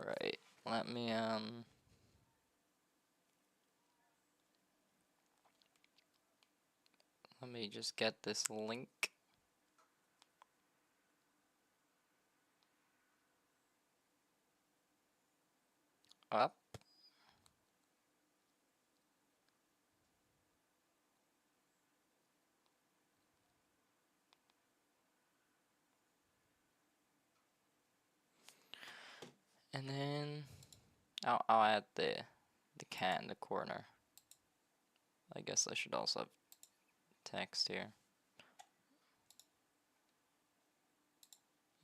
Right. Let me just get this link. Up. And then I'll add the cat in the corner. I guess I should also have text here.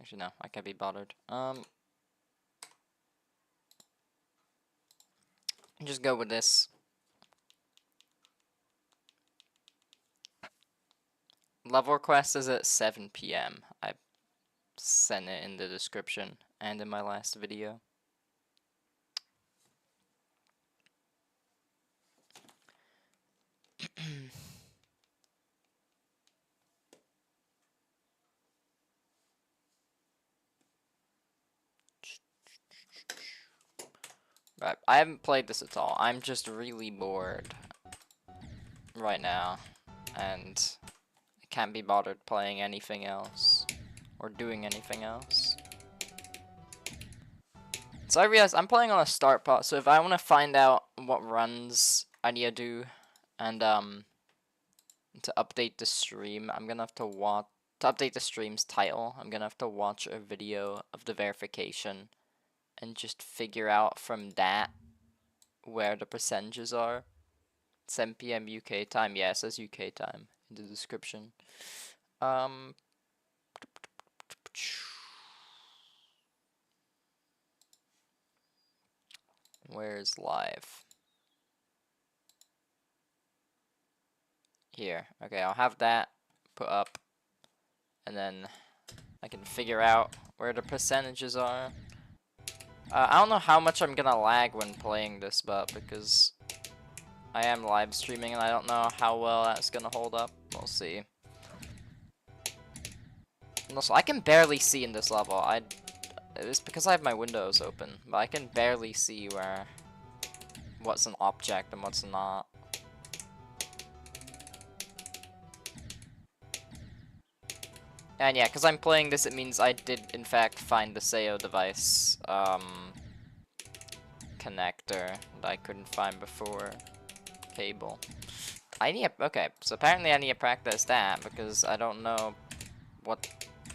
Actually, no, I can't be bothered. Just go with this. Level request is at 7 p.m. I sent it in the description and in my last video. Right, I haven't played this at all. I'm just really bored right now, and I can't be bothered playing anything else or doing anything else. So I realized I'm playing on a start pot, so if I want to find out what runs I need to do and to update the stream, I'm gonna have to watch, to update the stream's title, I'm gonna have to watch a video of the verification and just figure out from that where the percentages are. 7 p.m. UK time. Yeah, it says UK time in the description. Where's live? Here. Okay, I'll have that put up, and then I can figure out where the percentages are. I don't know how much I'm gonna lag when playing this, but because I am live streaming and I don't know how well that's gonna hold up. We'll see. And also, I can barely see in this level. It's because I have my windows open, but I can barely see what's an object and what's not. And yeah, because I'm playing this, it means I did in fact find the SEO device connector that I couldn't find before. Cable. Okay, so apparently I need to practice that because I don't know what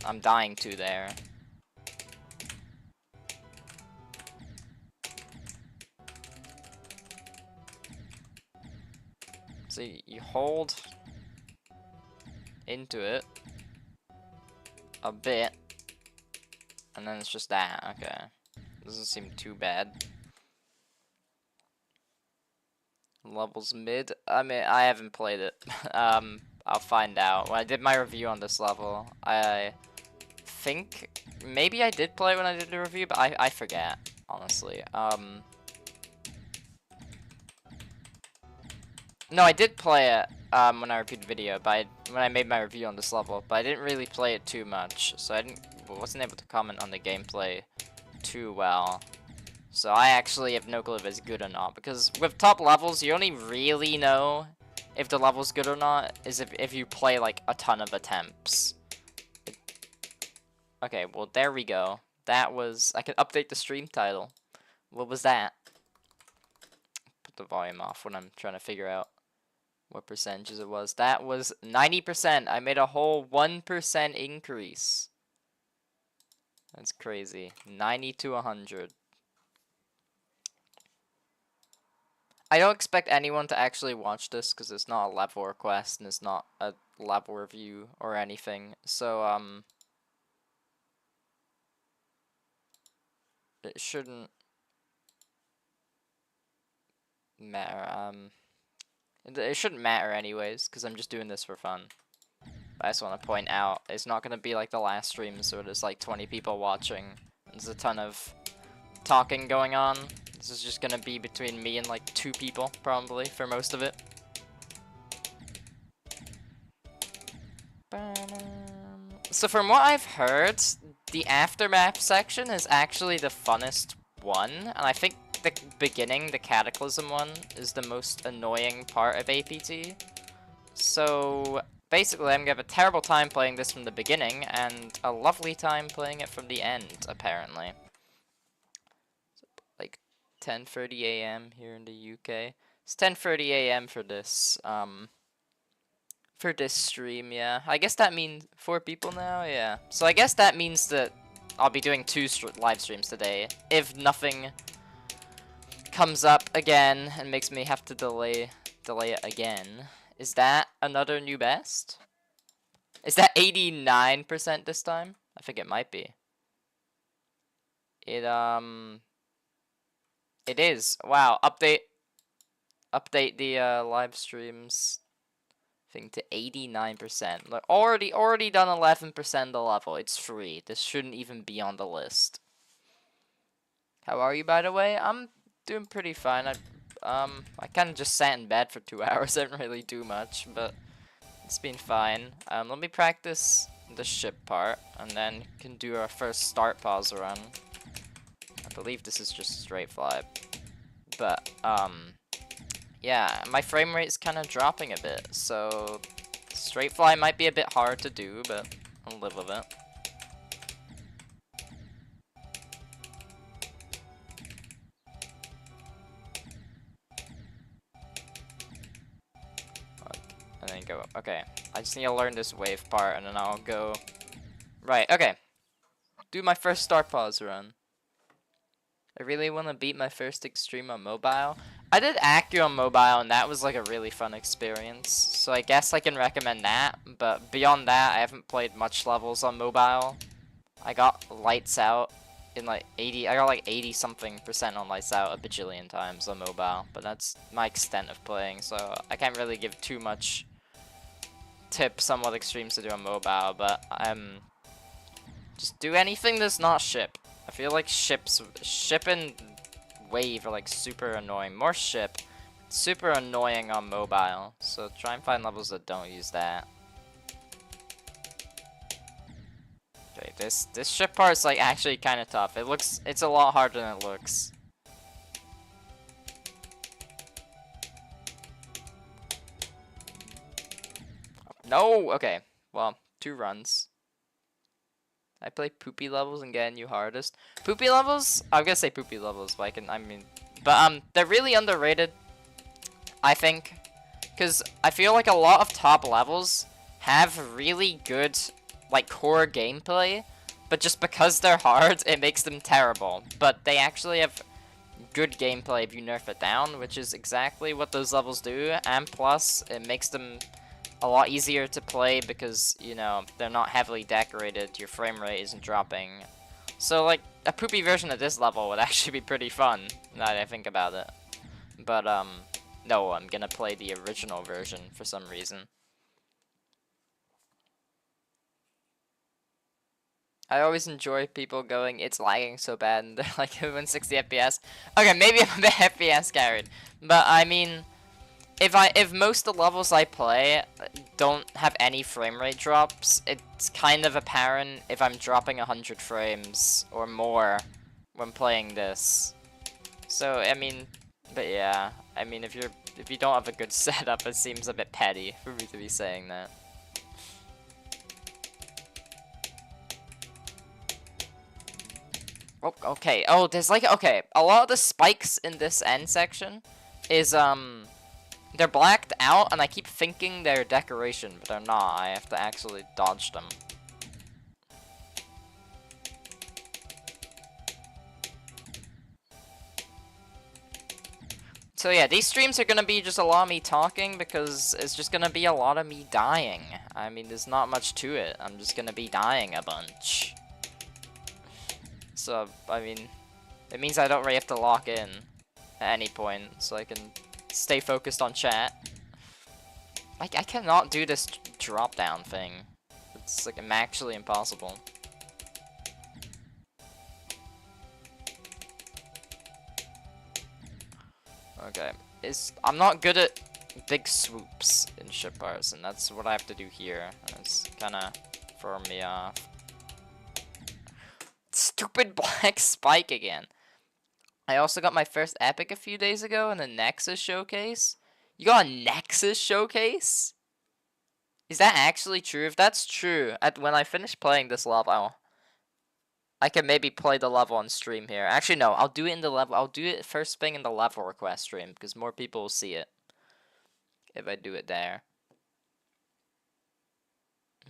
I'm dying to there. So you hold into it a bit, and then it's just that. Okay, doesn't seem too bad. Levels mid. I mean, I haven't played it. I'll find out. When I did my review on this level, I think maybe I did play it when I did the review, but I forget, honestly. No, I did play it when I reviewed the video, but when I made my review on this level, but I didn't really play it too much, so I wasn't able to comment on the gameplay too well. So I actually have no clue if it's good or not, because with top levels, you only really know if the level's good or not is if you play like a ton of attempts. Okay, well there we go. That was, I can update the stream title. What was that? Put the volume off when I'm trying to figure out what percentages it was. That was 90%. I made a whole 1% increase. That's crazy. 90 to 100. I don't expect anyone to actually watch this because it's not a level request and it's not a level review or anything. So, it shouldn't matter. It shouldn't matter anyways because I'm just doing this for fun. But I just want to point out, it's not going to be like the last streams where there's like 20 people watching. There's a ton of talking going on. This is just going to be between me and like 2 people, probably, for most of it. So from what I've heard, the aftermath section is actually the funnest one, and I think the beginning, the Cataclysm one, is the most annoying part of APT. So basically, I'm gonna have a terrible time playing this from the beginning, and a lovely time playing it from the end, apparently. Like 10:30 a.m. here in the UK. It's 10:30 a.m. for this stream, yeah. I guess that means 4 people now, yeah. So I guess that means that I'll be doing 2 live streams today, if nothing comes up again and makes me have to delay it again. Is that another new best? Is that 89% this time? I think it might be. It is. Wow, update the live streams thing to 89%. Like, already done 11% the level. It's free. This shouldn't even be on the list. How are you, by the way? I'm doing pretty fine. I kind of just sat in bed for 2 hours. I didn't really do much, but it's been fine. Let me practice the ship part, and then can do our first start pause run. I believe this is just straight fly, but yeah, my frame rate is kind of dropping a bit, so straight fly might be a bit hard to do, but I'll live with it. And then go, okay, I just need to learn this wave part, and then I'll go, right, okay, do my first start pause run. I really want to beat my first extreme on mobile. I did Accu on mobile, and that was like a really fun experience, so I guess I can recommend that, but beyond that, I haven't played much levels on mobile. I got Lights Out in like 80, I got like 80 something% on Lights Out a bajillion times on mobile, but that's my extent of playing, so I can't really give too much tips on what extremes to do on mobile, but just do anything that's not ship. I feel like ship and wave are like super annoying. More ship, super annoying on mobile. So try and find levels that don't use that. Okay, this ship part is like actually kind of tough. It's a lot harder than it looks. No, okay. Well, 2 runs. I play poopy levels and get a new hardest. Poopy levels? I'm gonna say poopy levels, but they're really underrated, I think. Because I feel like a lot of top levels have really good, like, core gameplay, but just because they're hard, it makes them terrible. But they actually have good gameplay if you nerf it down, which is exactly what those levels do, and plus, it makes them a lot easier to play because, you know, they're not heavily decorated, your frame rate isn't dropping. So, like, a poopy version of this level would actually be pretty fun, now that I think about it. But, no, I'm gonna play the original version for some reason. I always enjoy people going, it's lagging so bad, and they're like, 160 FPS. Okay, maybe I'm a bit FPS carried, but I mean, if most of the levels I play don't have any frame rate drops, it's kind of apparent if I'm dropping 100 frames or more when playing this. So I mean, but yeah, I mean if you don't have a good setup, it seems a bit petty for me to be saying that. Oh, okay. Oh, there's like, okay, a lot of the spikes in this end section is they're blacked out, and I keep thinking they're decoration, but they're not. I have to actually dodge them. So yeah, these streams are gonna be just a lot of me talking, because it's just gonna be a lot of me dying. I mean, there's not much to it. I'm just gonna be dying a bunch. So, I mean, it means I don't really have to lock in at any point, so I can stay focused on chat. I cannot do this drop down thing. It's like actually impossible. Okay, I'm not good at big swoops in ship parts, and that's what I have to do here. It's kind of throwing me off. Stupid black spike again. I also got my first epic a few days ago in the Nexus showcase. You got a Nexus showcase? Is that actually true? If that's true, when I finish playing this level, I can maybe play the level on stream here. Actually, no, I'll do it in the level. I'll do it first thing in the level request stream because more people will see it if I do it there.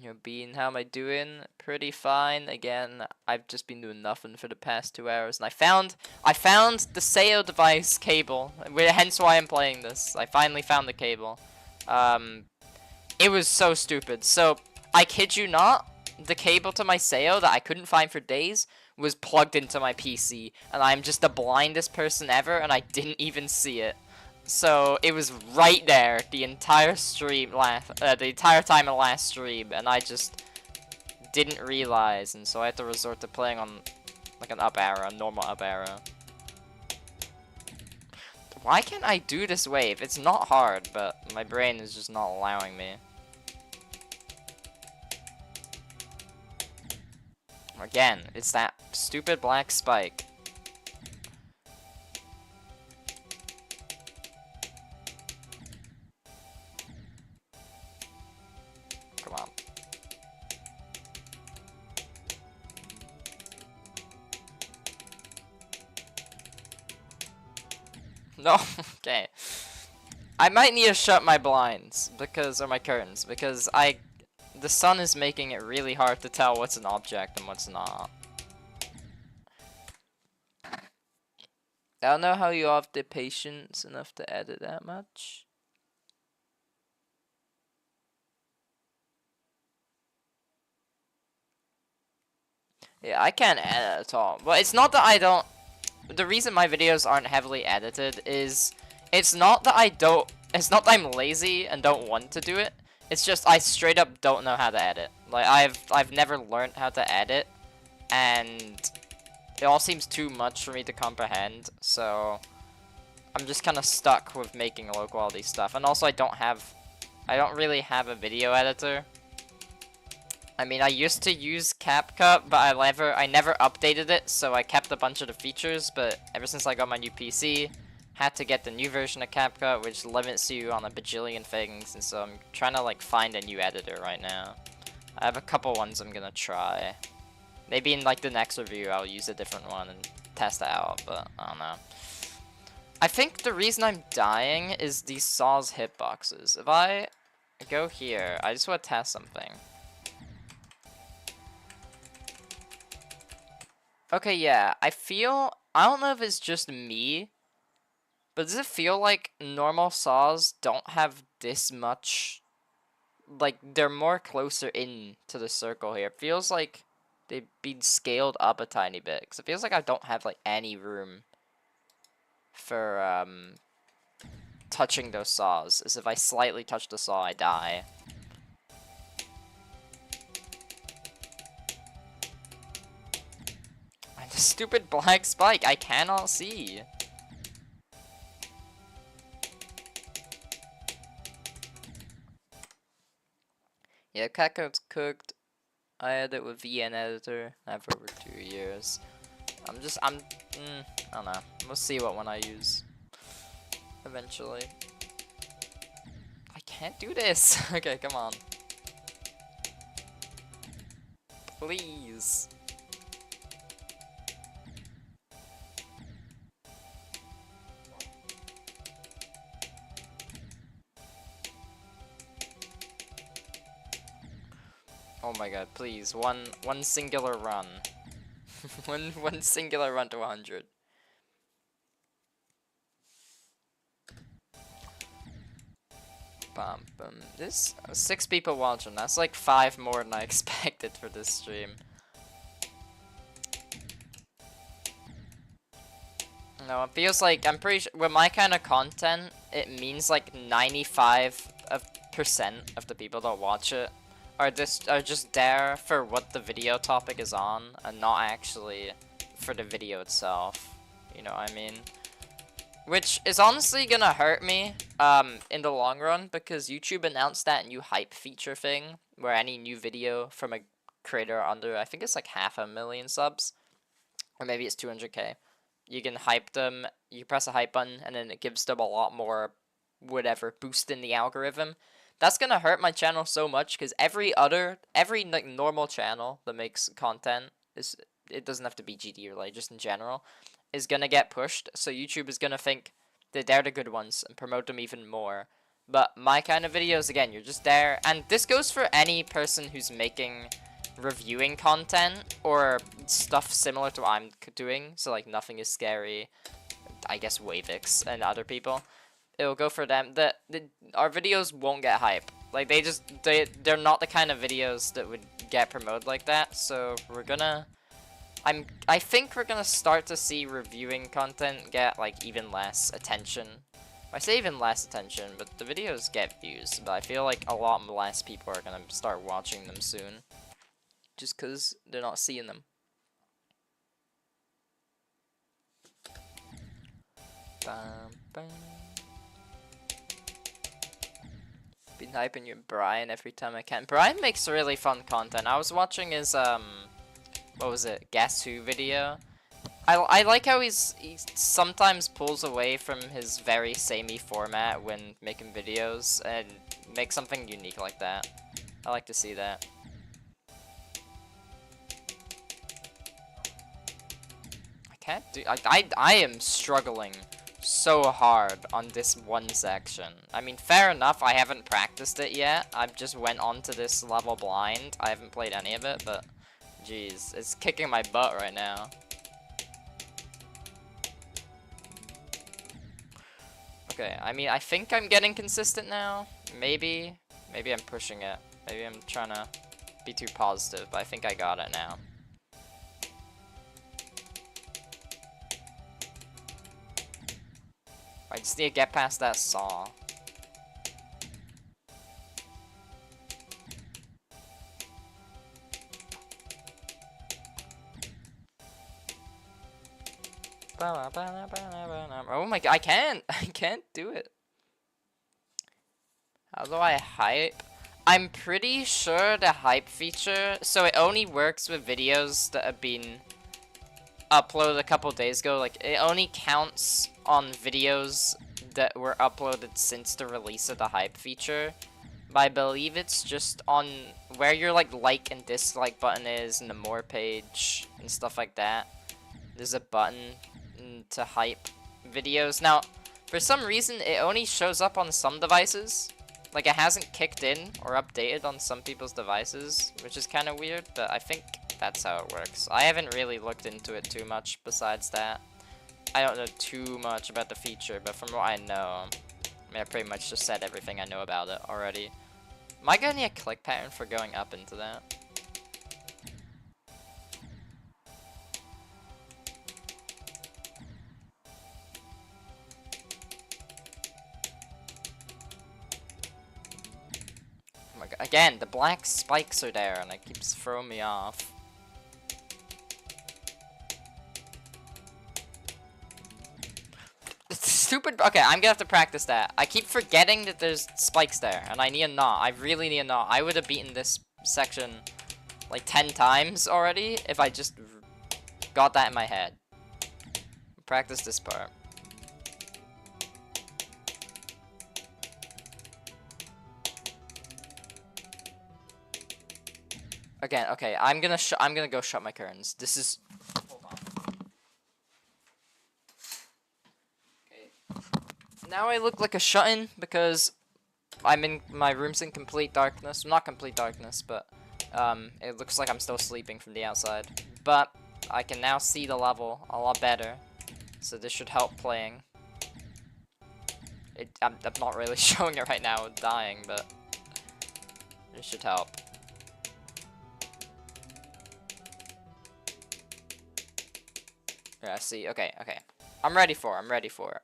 Yo, Bean, how am I doing? Pretty fine. Again, I've just been doing nothing for the past 2 hours, and I found the Sayo device cable. Hence why I'm playing this. I finally found the cable. It was so stupid. So I kid you not, the cable to my Sayo that I couldn't find for days was plugged into my PC, and I'm just the blindest person ever, and I didn't even see it. So it was right there the entire stream the entire time of the last stream, and I just didn't realize, and so I had to resort to playing on like an up arrow, a normal up arrow. Why can't I do this wave? It's not hard, but my brain is just not allowing me. Again, it's that stupid black spike. Come on. No, okay. I might need to shut my blinds or my curtains because the sun is making it really hard to tell what's an object and what's not. I don't know how you have the patience enough to edit that much. Yeah, I can't edit at all. But it's not that I don't... The reason my videos aren't heavily edited is... It's not that I'm lazy and don't want to do it. It's just I straight up don't know how to edit. Like, I've never learned how to edit. And... It all seems too much for me to comprehend. So... I'm just kind of stuck with making low quality stuff. And also I don't really have a video editor. I mean, I used to use CapCut, but I never updated it, so I kept a bunch of the features, but ever since I got my new PC, had to get the new version of CapCut, which limits you on a bajillion things, and so I'm trying to, like, find a new editor right now. I have a couple ones I'm gonna try. Maybe in, like, the next review I'll use a different one and test it out, but I don't know. I think the reason I'm dying is these Saw's hitboxes. If I go here, I just want to test something. Okay, yeah, I don't know if it's just me, but does it feel like normal saws don't have this much, like, they're more closer in to the circle here. It feels like they've been scaled up a tiny bit, because it feels like I don't have, like, any room for, touching those saws, as if I slightly touch the saw, I die. The stupid black spike, I cannot see. Yeah, CapCut's cooked. I had it with VN editor. I have for over 2 years. I don't know. We'll see what one I use. Eventually. I can't do this. Okay, come on. Please. Oh my god, please. One singular run. one singular run to 100. This 6 people watching. That's like 5 more than I expected for this stream. No, it feels like I'm pretty sure with my kind of content, it means like 95% of the people that watch it are just there for what the video topic is on, and not actually for the video itself. You know what I mean? Which is honestly gonna hurt me in the long run, because YouTube announced that new hype feature thing where any new video from a creator under, I think it's like 500,000 subs, or maybe it's 200k, you can hype them. You press a hype button, and then it gives them a lot more, whatever, boost in the algorithm. That's gonna hurt my channel so much because every like normal channel that makes content it doesn't have to be GD related, just in general, is gonna get pushed. So YouTube is gonna think that they're the good ones and promote them even more. But my kind of videos, again, you're just there, and this goes for any person who's making reviewing content or stuff similar to what I'm doing. So like Nothing is Scary, I guess Wavix and other people. It'll go for them. Our videos won't get hype. Like they're not the kind of videos that would get promoted like that. So we're gonna, I think we're gonna start to see reviewing content get like even less attention. I say even less attention, but the videos get views. But I feel like a lot less people are gonna start watching them soon, just cause they're not seeing them. Bam, bam. Been hyping you Brian every time I can. Brian makes really fun content. I was watching his what was it, Guess Who video. I like how he sometimes pulls away from his very samey format when making videos and make something unique like that. I like to see that. I can't do. I am struggling so hard on this one section. I mean, fair enough, I haven't practiced it yet. I just went onto this level blind. I haven't played any of it, but jeez, it's kicking my butt right now. Okay, I mean, I think I'm getting consistent now. Maybe I'm pushing it. Maybe I'm trying to be too positive, but I think I got it now. I just need to get past that saw. Oh my god, I can't do it. How do I hype? I'm pretty sure the hype feature, so it only works with videos that have been uploaded a couple days ago. Like, it only counts on videos that were uploaded since the release of the hype feature. But I believe it's just on where your like and dislike button is in the more page and stuff like that. There's a button to hype videos. Now, for some reason, it only shows up on some devices. Like, it hasn't kicked in or updated on some people's devices, which is kind of weird, but I think that's how it works. I haven't really looked into it too much besides that. I don't know too much about the feature, but from what I know, I mean, I pretty much just said everything I know about it already. Am I gonna need a click pattern for going up into that? Oh my god, again, the black spikes are there and it keeps throwing me off. Stupid. Okay, I'm gonna have to practice that. I keep forgetting that there's spikes there, and I need a knot. I really need a knot. I would have beaten this section like 10 times already if I just got that in my head. Practice this part. Again, okay, I'm gonna go shut my curtains. This is. Now I look like a shut-in because my room's in complete darkness. Not complete darkness, but it looks like I'm still sleeping from the outside. But I can now see the level a lot better, so this should help playing. I'm not really showing it right now with dying, but it should help. Yeah, see, okay. I'm ready for it.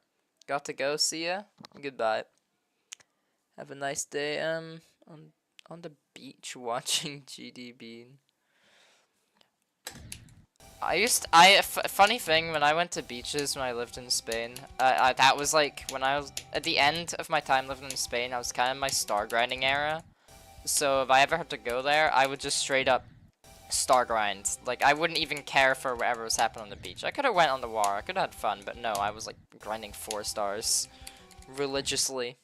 Got to go, see ya. Goodbye. Have a nice day, on the beach watching GD Bean. Funny thing, when I went to beaches when I lived in Spain, that was like, when I was, at the end of my time living in Spain, I was kind of in my star grinding era. So if I ever had to go there, I would just straight up star grind. Like, I wouldn't even care for whatever was happening on the beach. I could have went on the war, I could have had fun, but no, I was like grinding 4 stars religiously.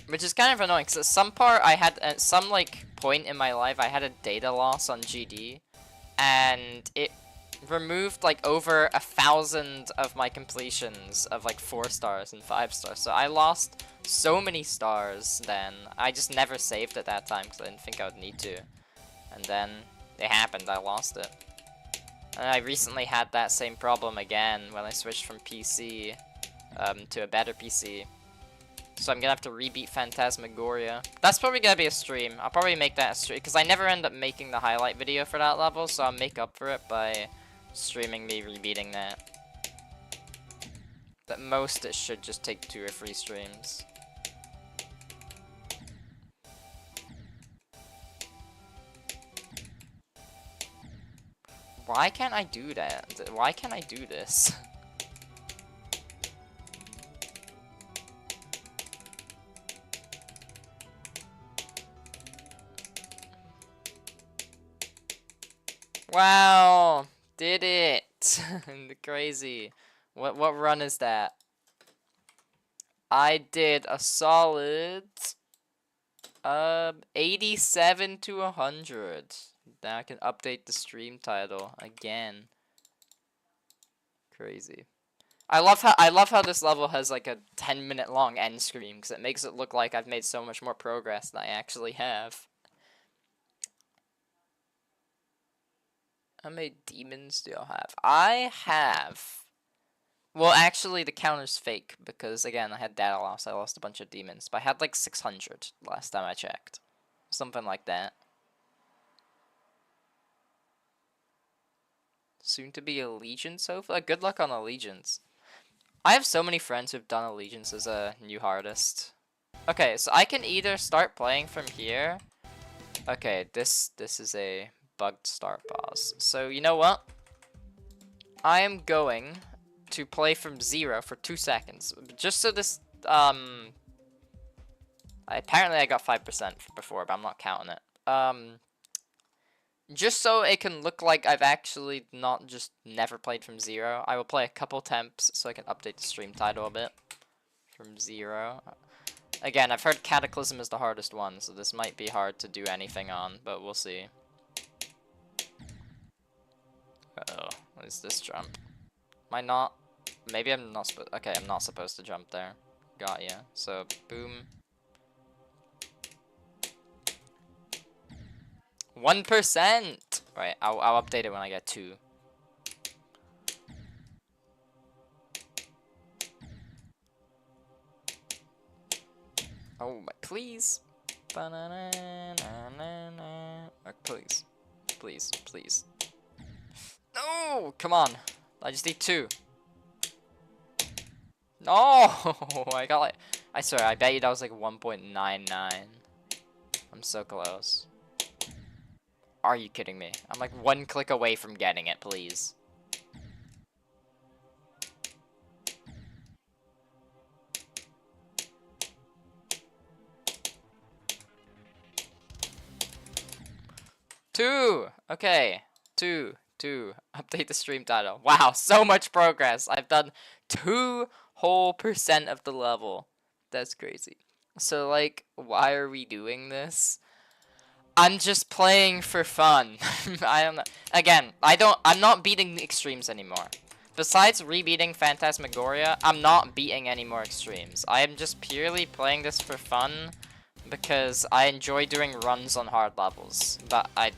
Which is kind of annoying, because at some part I had, at some like point in my life, I had a data loss on GD, and it removed like over 1,000 of my completions of like 4 stars and 5 stars. So I lost so many stars then. I just never saved at that time because I didn't think I would need to. And then it happened, I lost it. And I recently had that same problem again when I switched from PC to a better PC. So I'm gonna have to rebeat Phantasmagoria. That's probably gonna be a stream. I'll probably make that a stream, because I never end up making the highlight video for that level, so I'll make up for it by streaming me rebeating that. At most, it should just take 2 or 3 streams. Why can't I do that? Why can't I do this? Wow, did it. Crazy. What run is that? I did a solid 87 to 100. Now I can update the stream title again. Crazy. I love how this level has like a 10-minute long end screen, because it makes it look like I've made so much more progress than I actually have. How many demons do I have? I have... Well, actually, the counter's fake, because, again, I had data loss. I lost a bunch of demons. But I had, like, 600 last time I checked. Something like that. Soon to be Allegiance, hopefully. Good luck on Allegiance. I have so many friends who've done Allegiance as a new hardest. Okay, so I can either start playing from here. Okay, this is a bugged start pause. So, you know what? I am going to play from 0 for 2 seconds. Just so this, apparently I got 5% before, but I'm not counting it. Just so it can look like I've actually not just never played from 0, I will play a couple temps so I can update the stream title a bit. From 0. Again, I've heard Cataclysm is the hardest one, so this might be hard to do anything on, but we'll see. Uh-oh, what is this jump? Am I not? Maybe I'm not supposed. Okay, I'm not supposed to jump there. Got ya. So, boom. 1%! Right, I'll update it when I get 2. Oh, please. Please. Please, please. No! Come on. I just need 2. No! I got like... I swear, I bet you that was like 1.99. I'm so close. Are you kidding me? I'm like 1 click away from getting it, please. Two! Okay. 2. Update the stream title. Wow, so much progress. I've done 2 whole % of the level. That's crazy. So, like, why are we doing this? I'm just playing for fun. I don't know. Again, I'm not beating the extremes anymore. Besides rebeating Phantasmagoria, I'm not beating any more extremes. I am just purely playing this for fun because I enjoy doing runs on hard levels, but I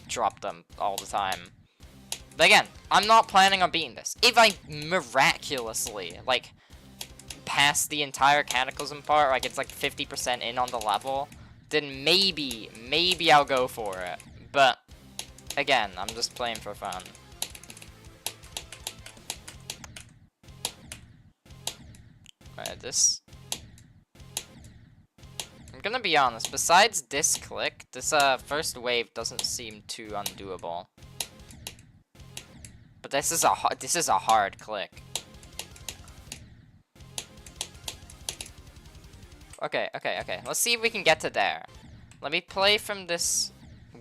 drop them all the time. But again, I'm not planning on beating this. If I miraculously, like, pass the entire Cataclysm part, like it's like 50% in on the level, then maybe I'll go for it. But, again, I'm just playing for fun. Alright, this... I'm gonna be honest, besides this click, this first wave doesn't seem too undoable. But this is a hard click. Okay. Let's see if we can get to there. Let me play from this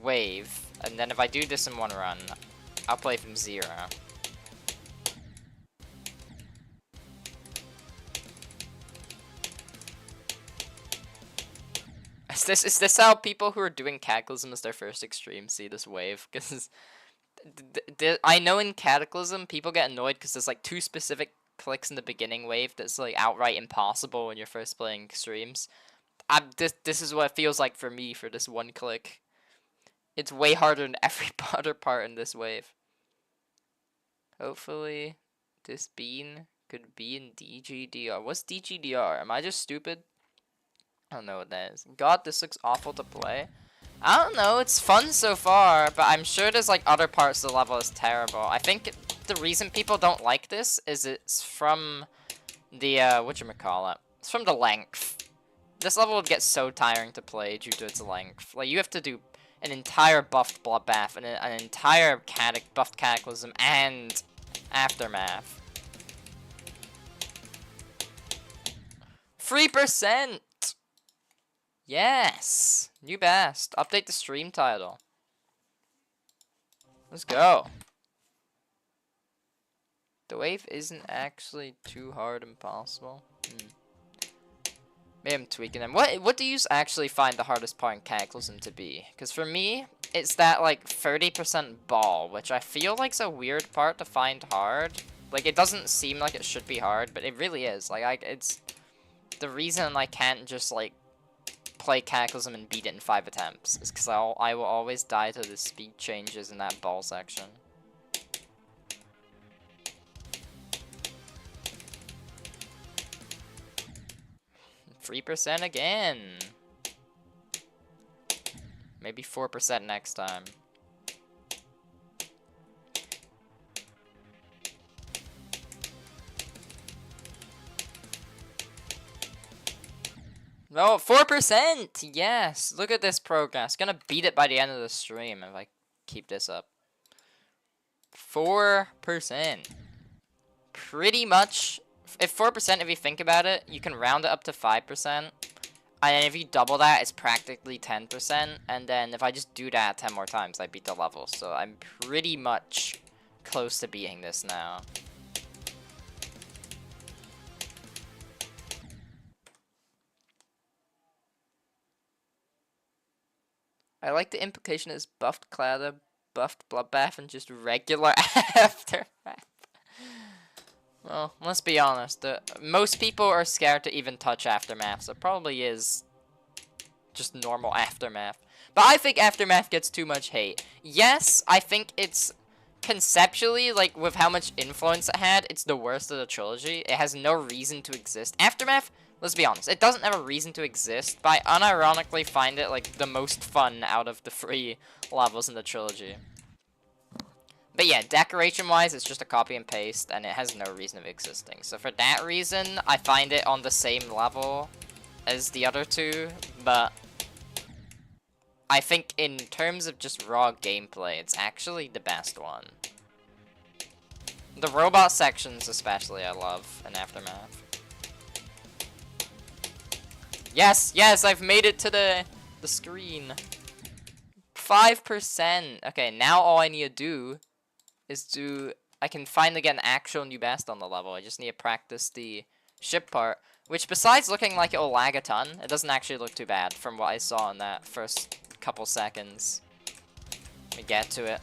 wave, and then if I do this in one run, I'll play from 0. Is this how people who are doing Cataclysm as their first extreme see this wave? Because I know in Cataclysm people get annoyed because there's like 2 specific clicks in the beginning wave that's like outright impossible when you're first playing extremes. This is what it feels like for me for this 1 click. It's way harder than every other part in this wave. Hopefully, this bean could be in DGDR. What's DGDR? Am I just stupid? I don't know what that is. God, this looks awful to play. I don't know, it's fun so far, but I'm sure there's like other parts of the level is terrible. I think the reason people don't like this is it's from the, whatchamacallit? It's from the length. This level would get so tiring to play due to its length. Like, you have to do an entire buffed Bloodbath and an entire buffed Cataclysm and Aftermath. 3%! Yes! New best. Update the stream title. Let's go. The wave isn't actually too hard impossible. Maybe I'm tweaking them. What do you actually find the hardest part in Cataclysm to be? Because for me, it's that like 30% ball, which I feel like is a weird part to find hard. Like, it doesn't seem like it should be hard, but it really is. Like, it's the reason I can't just like play Cataclysm and beat it in 5 attempts is because I will always die to the speed changes in that ball section. 3% again. Maybe 4% next time. No, 4%! Yes! Look at this progress. Gonna beat it by the end of the stream if I keep this up. 4%. Pretty much. If 4%, if you think about it, you can round it up to 5%. And if you double that, it's practically 10%. And then if I just do that 10 more times, I beat the level. So I'm pretty much close to beating this now. I like the implication is buffed Cladder, buffed Bloodbath, and just regular Aftermath. Well, let's be honest. Most people are scared to even touch Aftermath, so it probably is just normal Aftermath. But I think Aftermath gets too much hate. Yes, I think it's conceptually, like, with how much influence it had, it's the worst of the trilogy. It has no reason to exist. Aftermath, let's be honest, it doesn't have a reason to exist, but I unironically find it, like, the most fun out of the 3 levels in the trilogy. But yeah, decoration-wise, it's just a copy and paste, and it has no reason of existing. So for that reason, I find it on the same level as the other 2, but I think in terms of just raw gameplay, it's actually the best one. The robot sections especially I love in Aftermath. Yes, yes, I've made it to the screen. 5%. Okay, now all I need to do is I can finally get an actual new best on the level. I just need to practice the ship part, which besides looking like it'll lag a ton, it doesn't actually look too bad from what I saw in that first couple seconds. Let me get to it.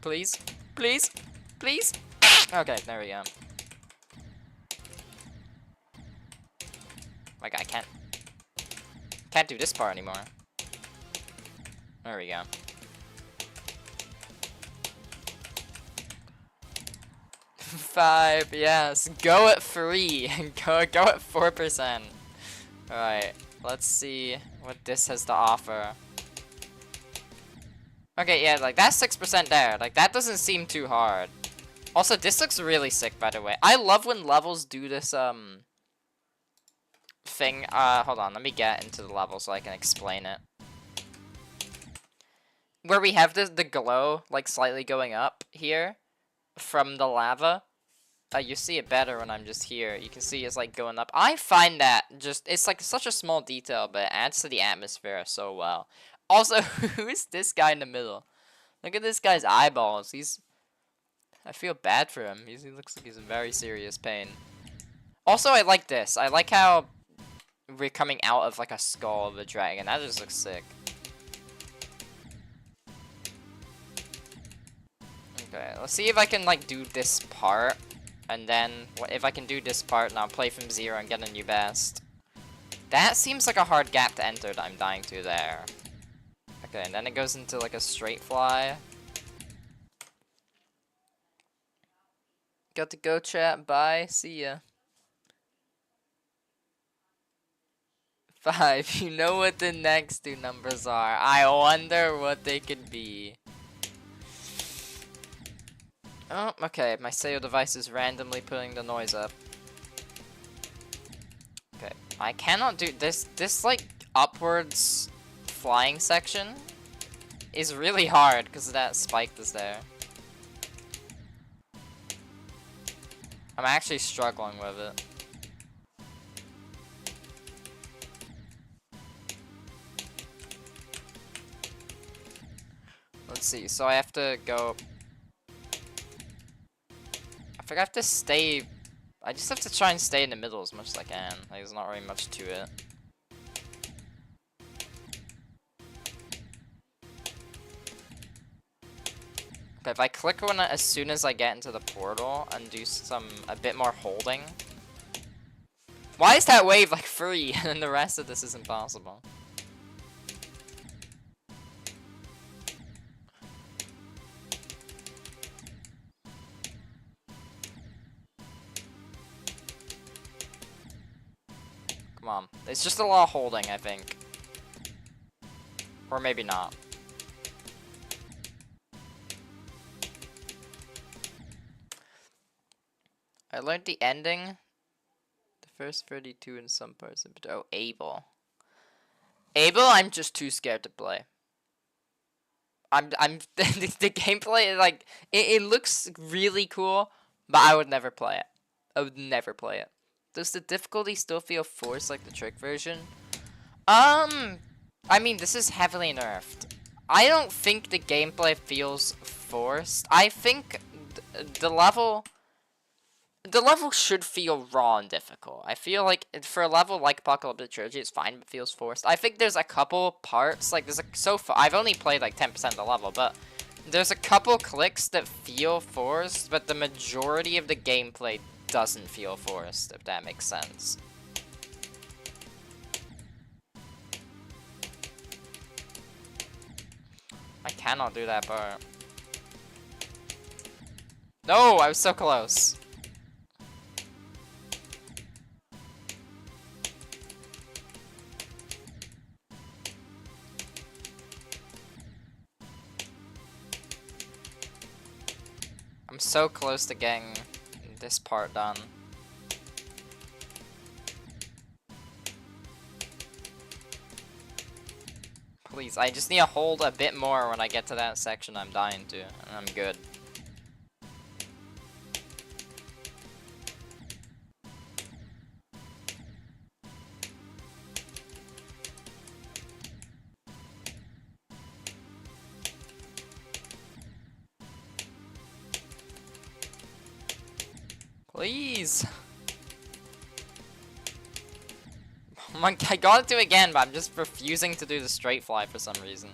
Please, please, please. Okay, there we go. My God, I can't do this part anymore. There we go. 5, yes. Go at 3. Go at 4%. Alright, let's see what this has to offer. Okay, yeah, like, that's 6% there. Like, that doesn't seem too hard. Also, this looks really sick, by the way. I love when levels do this, thing. Hold on, let me get into the level so I can explain it. Where we have the glow, like, slightly going up here from the lava. You see it better when I'm just here. You can see it's like going up. I find that it's like such a small detail, but it adds to the atmosphere so well. Also, who is this guy in the middle? Look at this guy's eyeballs. I feel bad for him. He looks like he's in very serious pain. Also, I like this. I like how we're coming out of like a skull of a dragon. That just looks sick. Okay, let's see if I can like do this part. And then, if I can do this part, and I'll play from 0 and get a new best. That seems like a hard gap to enter that I'm dying to there. Okay, and then it goes into like a straight fly. Got to go, chat. Bye. See ya. 5. You know what the next two numbers are. I wonder what they could be. Oh, okay. My save device is randomly putting the noise up. Okay. I cannot do this. This, like, upwards flying section is really hard because that spike is there. I'm actually struggling with it. Let's see. So I have to go... I think I have to stay... I just have to try and stay in the middle as much as I can. Like, there's not really much to it. Okay, if I click on it as soon as I get into the portal and do a bit more holding. Why is that wave like free and then the rest of this is impossible? Come on. It's just a lot of holding, I think. Or maybe not. I learned the ending. The first 32 in some parts. Oh, Abel. Abel, I'm just too scared to play. The gameplay, like, it looks really cool, but I would never play it. I would never play it. Does the difficulty still feel forced like the trick version? I mean, this is heavily nerfed. I don't think the gameplay feels forced. I think the level should feel raw and difficult. I feel like for a level like Apocalyptic Trilogy, it's fine, but it feels forced. I think there's a couple parts, like so far, I've only played like 10% of the level, but there's a couple clicks that feel forced, but the majority of the gameplay doesn't feel forced, if that makes sense. I cannot do that part. No, I was so close. I'm so close to getting this part done. Please, I just need to hold a bit more when I get to that section I'm dying to, and I'm good. Please! Oh my, I got to do it again, but I'm just refusing to do the straight fly for some reason.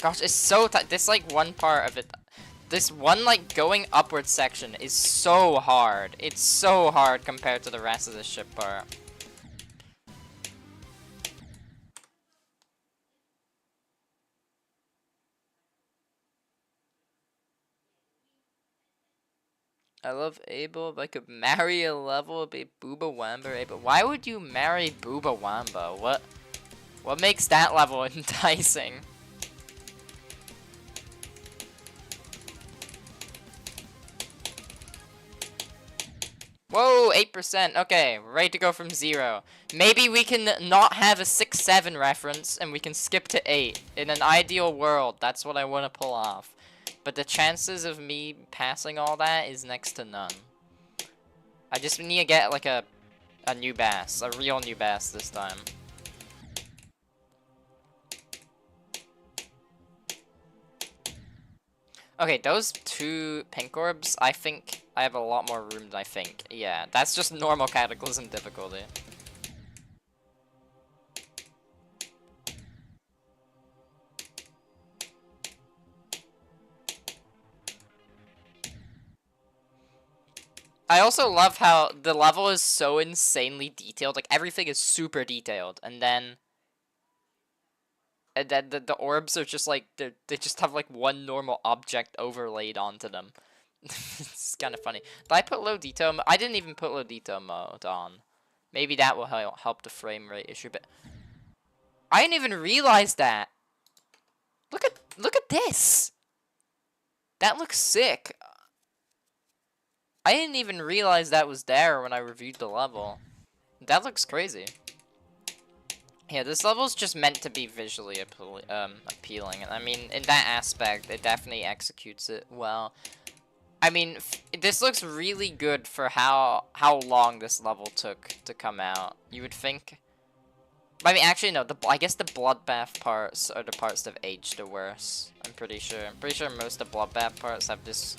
Gosh, it's so tight. This, like, one part of it... This one, like, going upward section is so hard. It's so hard compared to the rest of the ship part. I love Abel. If I could marry a level, it'd be Booba Wamba Abel. Why would you marry Booba Wamba? What makes that level enticing? Whoa, 8%. Okay, ready to go from 0. Maybe we can not have a 6-7 reference and we can skip to 8. In an ideal world, that's what I want to pull off. But the chances of me passing all that is next to none. I just need to get like a new bass, a real new bass this time. Okay, those 2 pink orbs, I think I have a lot more room than I think. Yeah, that's just normal Cataclysm difficulty. I also love how the level is so insanely detailed. Like, everything is super detailed. And then the orbs are just like, they just have like one normal object overlaid onto them. It's kind of funny. Did I put low detail mode? I didn't even put low detail mode on. Maybe that will help the frame rate issue, but I didn't even realize that. Look at this. That looks sick. I didn't even realize that was there when I reviewed the level. That looks crazy. Yeah, this level is just meant to be visually appealing. I mean, in that aspect, it definitely executes it well. I mean, this looks really good for how long this level took to come out. You would think. I mean, actually, no. I guess the bloodbath parts are the parts that have aged the worst. I'm pretty sure. I'm pretty sure most of the bloodbath parts have this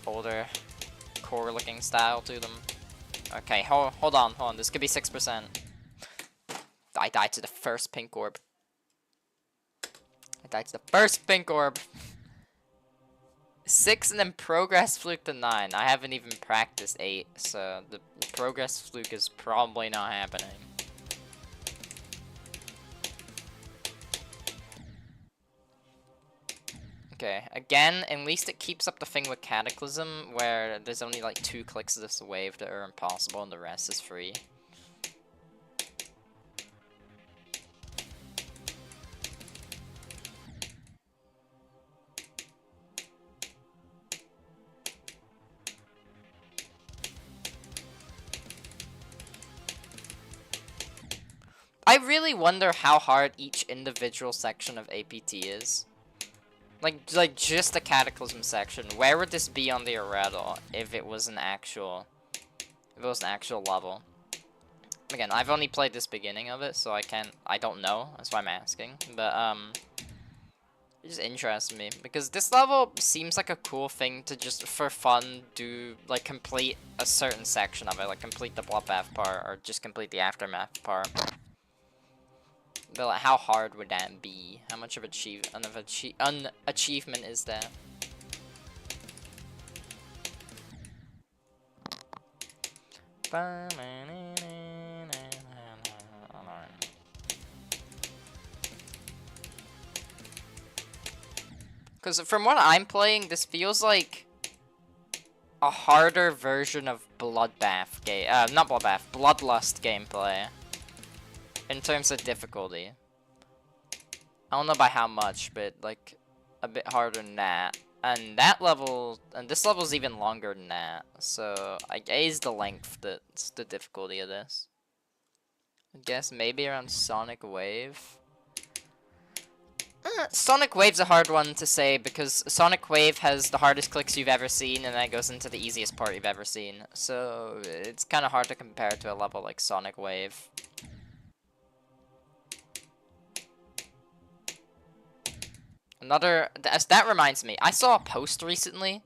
older, core-looking style to them. Okay, hold on. This could be 6%. I died to the first pink orb. I died to the first pink orb. 6 and then progress fluke to 9. I haven't even practiced 8, so the progress fluke is probably not happening. Okay, again, at least it keeps up the thing with Cataclysm, where there's only like 2 clicks of this wave that are impossible and the rest is free. I really wonder how hard each individual section of APT is. Like just the Cataclysm section. Where would this be on the Irretal if it was an actual level? Again, I've only played this beginning of it, so I don't know. That's why I'm asking. But it just interests me because this level seems like a cool thing to just for fun do, like complete a certain section of it, like complete the bloodbath part or just complete the aftermath part. But like, how hard would that be? How much of an achievement is that? Because from what I'm playing, this feels like a harder version of Bloodbath game. Not Bloodbath, Bloodlust gameplay. In terms of difficulty. I don't know by how much, but like a bit harder than that. And this level's even longer than that. So I guess the length that's the difficulty of this. I guess maybe around Sonic Wave. Sonic Wave's a hard one to say because Sonic Wave has the hardest clicks you've ever seen and then it goes into the easiest part you've ever seen. So it's kind of hard to compare to a level like Sonic Wave. That reminds me, I saw a post recently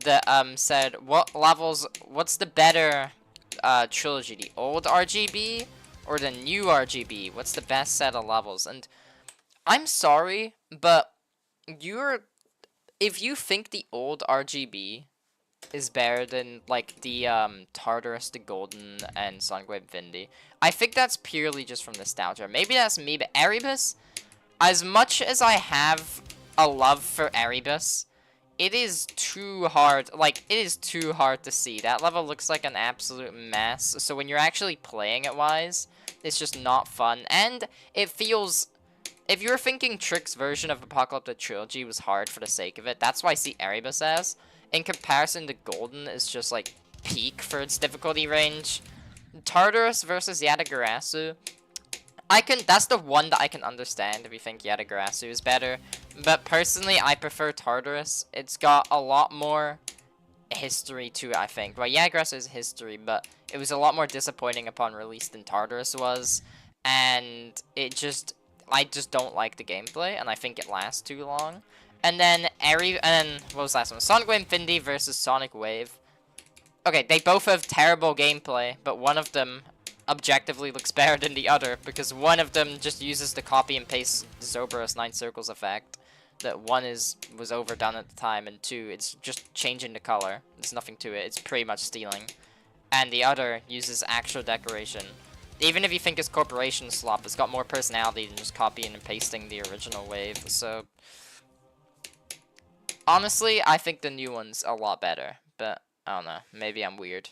that said what's the better trilogy, the old RGB or the new RGB? What's the best set of levels? And I'm sorry, but if you think the old RGB is better than like the Tartarus, the Golden, and Sonic Wave Vindy, I think that's purely just from nostalgia. Maybe that's me, but Erebus, as much as I have a love for Erebus, it is too hard. Like, it is too hard to see. That level looks like an absolute mess. So when you're actually playing it wise, it's just not fun. And it feels... If you're thinking Trick's version of Apocalyptic Trilogy was hard for the sake of it, that's why I see Erebus as. In comparison to Golden, it's just like peak for its difficulty range. Tartarus versus Yatagarasu. That's the one that I can understand if you think Yatagarasu is better. But personally, I prefer Tartarus. It's got a lot more history to it, I think. Well, Yatagarasu is history, but it was a lot more disappointing upon release than Tartarus was. And I just don't like the gameplay, and I think it lasts too long. And then what was the last one? Sonic Wave Infinity versus Sonic Wave. Okay, they both have terrible gameplay, but one of them objectively looks better than the other, because one of them just uses the copy and paste Zobrist 9 Circles effect. That one was overdone at the time, and 2, it's just changing the color. There's nothing to it. It's pretty much stealing. And the other uses actual decoration. Even if you think it's Corporation Slop, it's got more personality than just copying and pasting the original wave. So honestly, I think the new one's a lot better, but I don't know. Maybe I'm weird.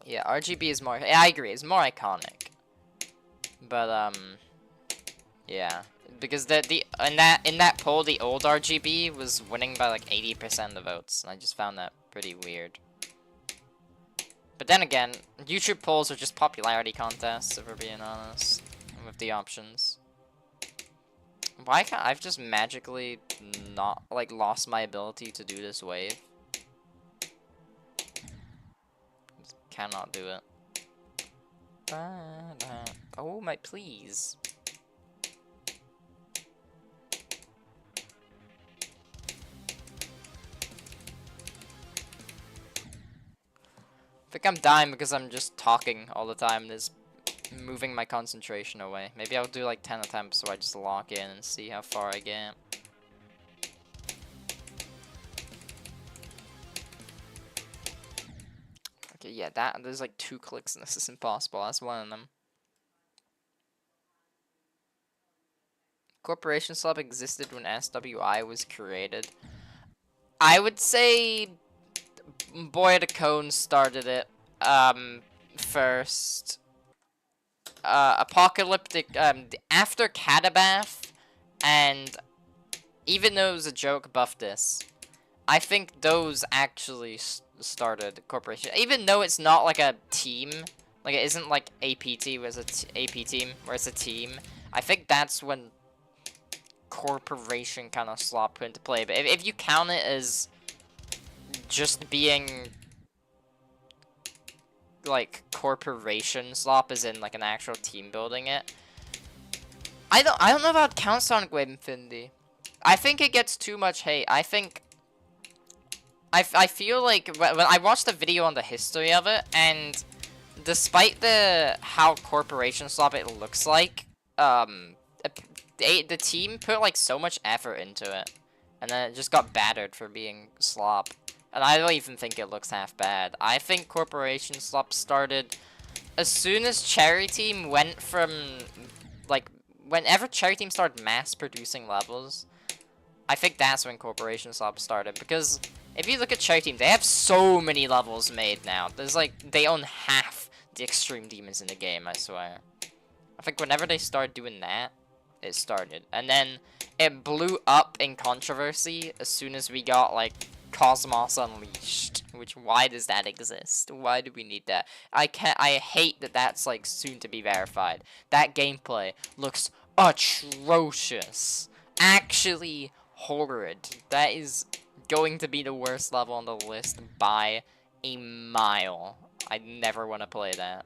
Yeah, RGB is more. I agree. It's more iconic. But yeah, because in that poll, the old RGB was winning by like 80% of the votes, and I just found that pretty weird. But then again, YouTube polls are just popularity contests, if we're being honest, with the options. Why can't I've just magically not like lost my ability to do this wave? Just cannot do it. Oh my, please. I think I'm dying because I'm just talking all the time and it's moving my concentration away. Maybe I'll do like 10 attempts so I just lock in and see how far I get. Okay, yeah, there's like 2 clicks and this is impossible. That's one of them. Corporation Slop existed when SWI was created. I would say Boy the Cone started it first. Apocalyptic, after Catabath, and even though it was a joke, Buff This, I think those actually started Corporation. Even though it's not like a team, like it isn't like APT was AP team, where it's a team, I think that's when Corporation kind of slop put into play. But if you count it as just being like Corporation slop, as in like an actual team building it, I don't know about count Sonic Wave Infinity. I think it gets too much hate. I think I feel like when I watched a video on the history of it, and despite how Corporation slop it looks like, the team put like so much effort into it, and then it just got battered for being slop. And I don't even think it looks half bad. I think Corporation Slop started as soon as Cherry Team went from, like, whenever Cherry Team started mass producing levels, I think that's when Corporation Slop started. Because if you look at Cherry Team, they have so many levels made now. There's like, they own half the extreme demons in the game, I swear. I think whenever they started doing that, it started. And then it blew up in controversy as soon as we got, like, Cosmos Unleashed, which, why does that exist? Why do we need that? I hate that that's like soon to be verified. That gameplay looks atrocious. Actually horrid. That is going to be the worst level on the list by a mile. I never want to play that.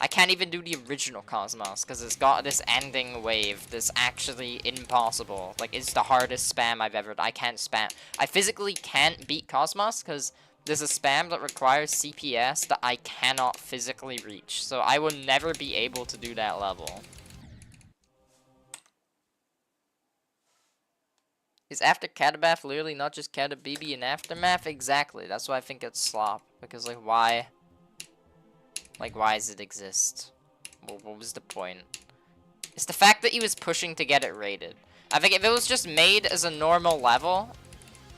I can't even do the original Cosmos because it's got this ending wave that's actually impossible. Like, it's the hardest spam I've ever... I can't spam. I physically can't beat Cosmos because there's a spam that requires CPS that I cannot physically reach. So I will never be able to do that level. Is After Catabath literally not just Catabibi and Aftermath? Exactly. That's why I think it's slop. Because, like, why? Like, why does it exist? Well, what was the point? It's the fact that he was pushing to get it rated. I think if it was just made as a normal level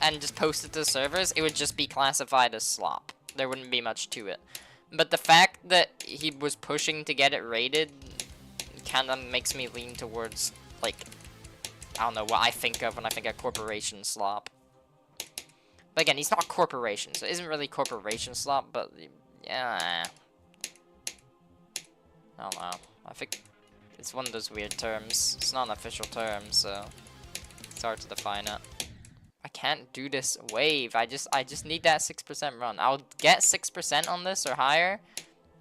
and just posted to the servers, it would just be classified as slop. There wouldn't be much to it. But the fact that he was pushing to get it rated kind of makes me lean towards, like, I don't know, what I think of when I think of Corporation slop. But again, he's not a corporation, so it isn't really corporation slop, but yeah. I don't know. I think it's one of those weird terms. It's not an official term, so it's hard to define it. I can't do this wave. I just need that 6% run. I'll get 6% on this or higher,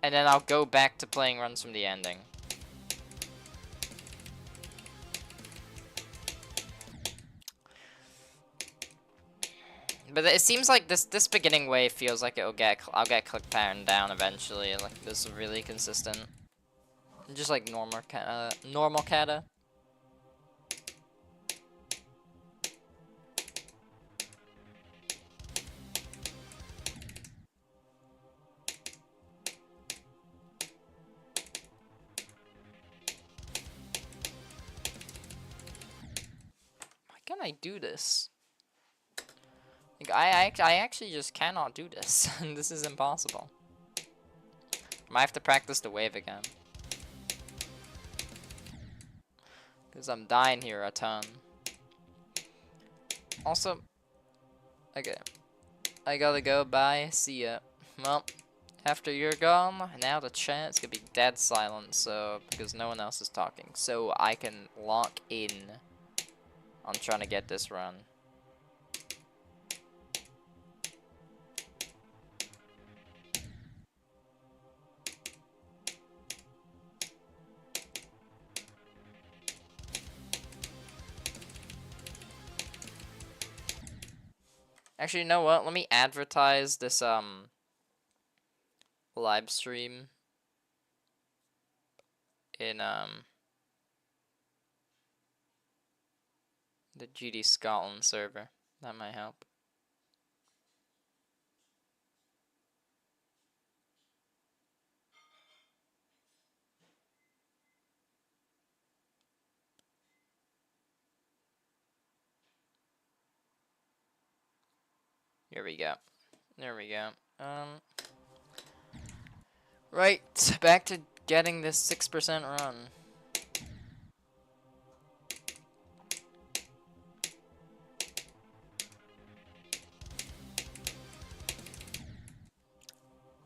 and then I'll go back to playing runs from the ending. But it seems like this beginning wave feels like I'll get click pattern down eventually. Like this is really consistent, just like normal kata. Why can't I do this? Like I actually just cannot do this. This is impossible. I might have to practice the wave again. Because I'm dying here a ton. Also, okay. I gotta go, bye, see ya. Well, after you're gone, now the chat's gonna be dead silent, so, because no one else is talking. So I can lock in on trying to get this run. Actually, you know what? Let me advertise this live stream in the GD Scotland server. That might help. Here we go. There we go. Right, back to getting this 6% run.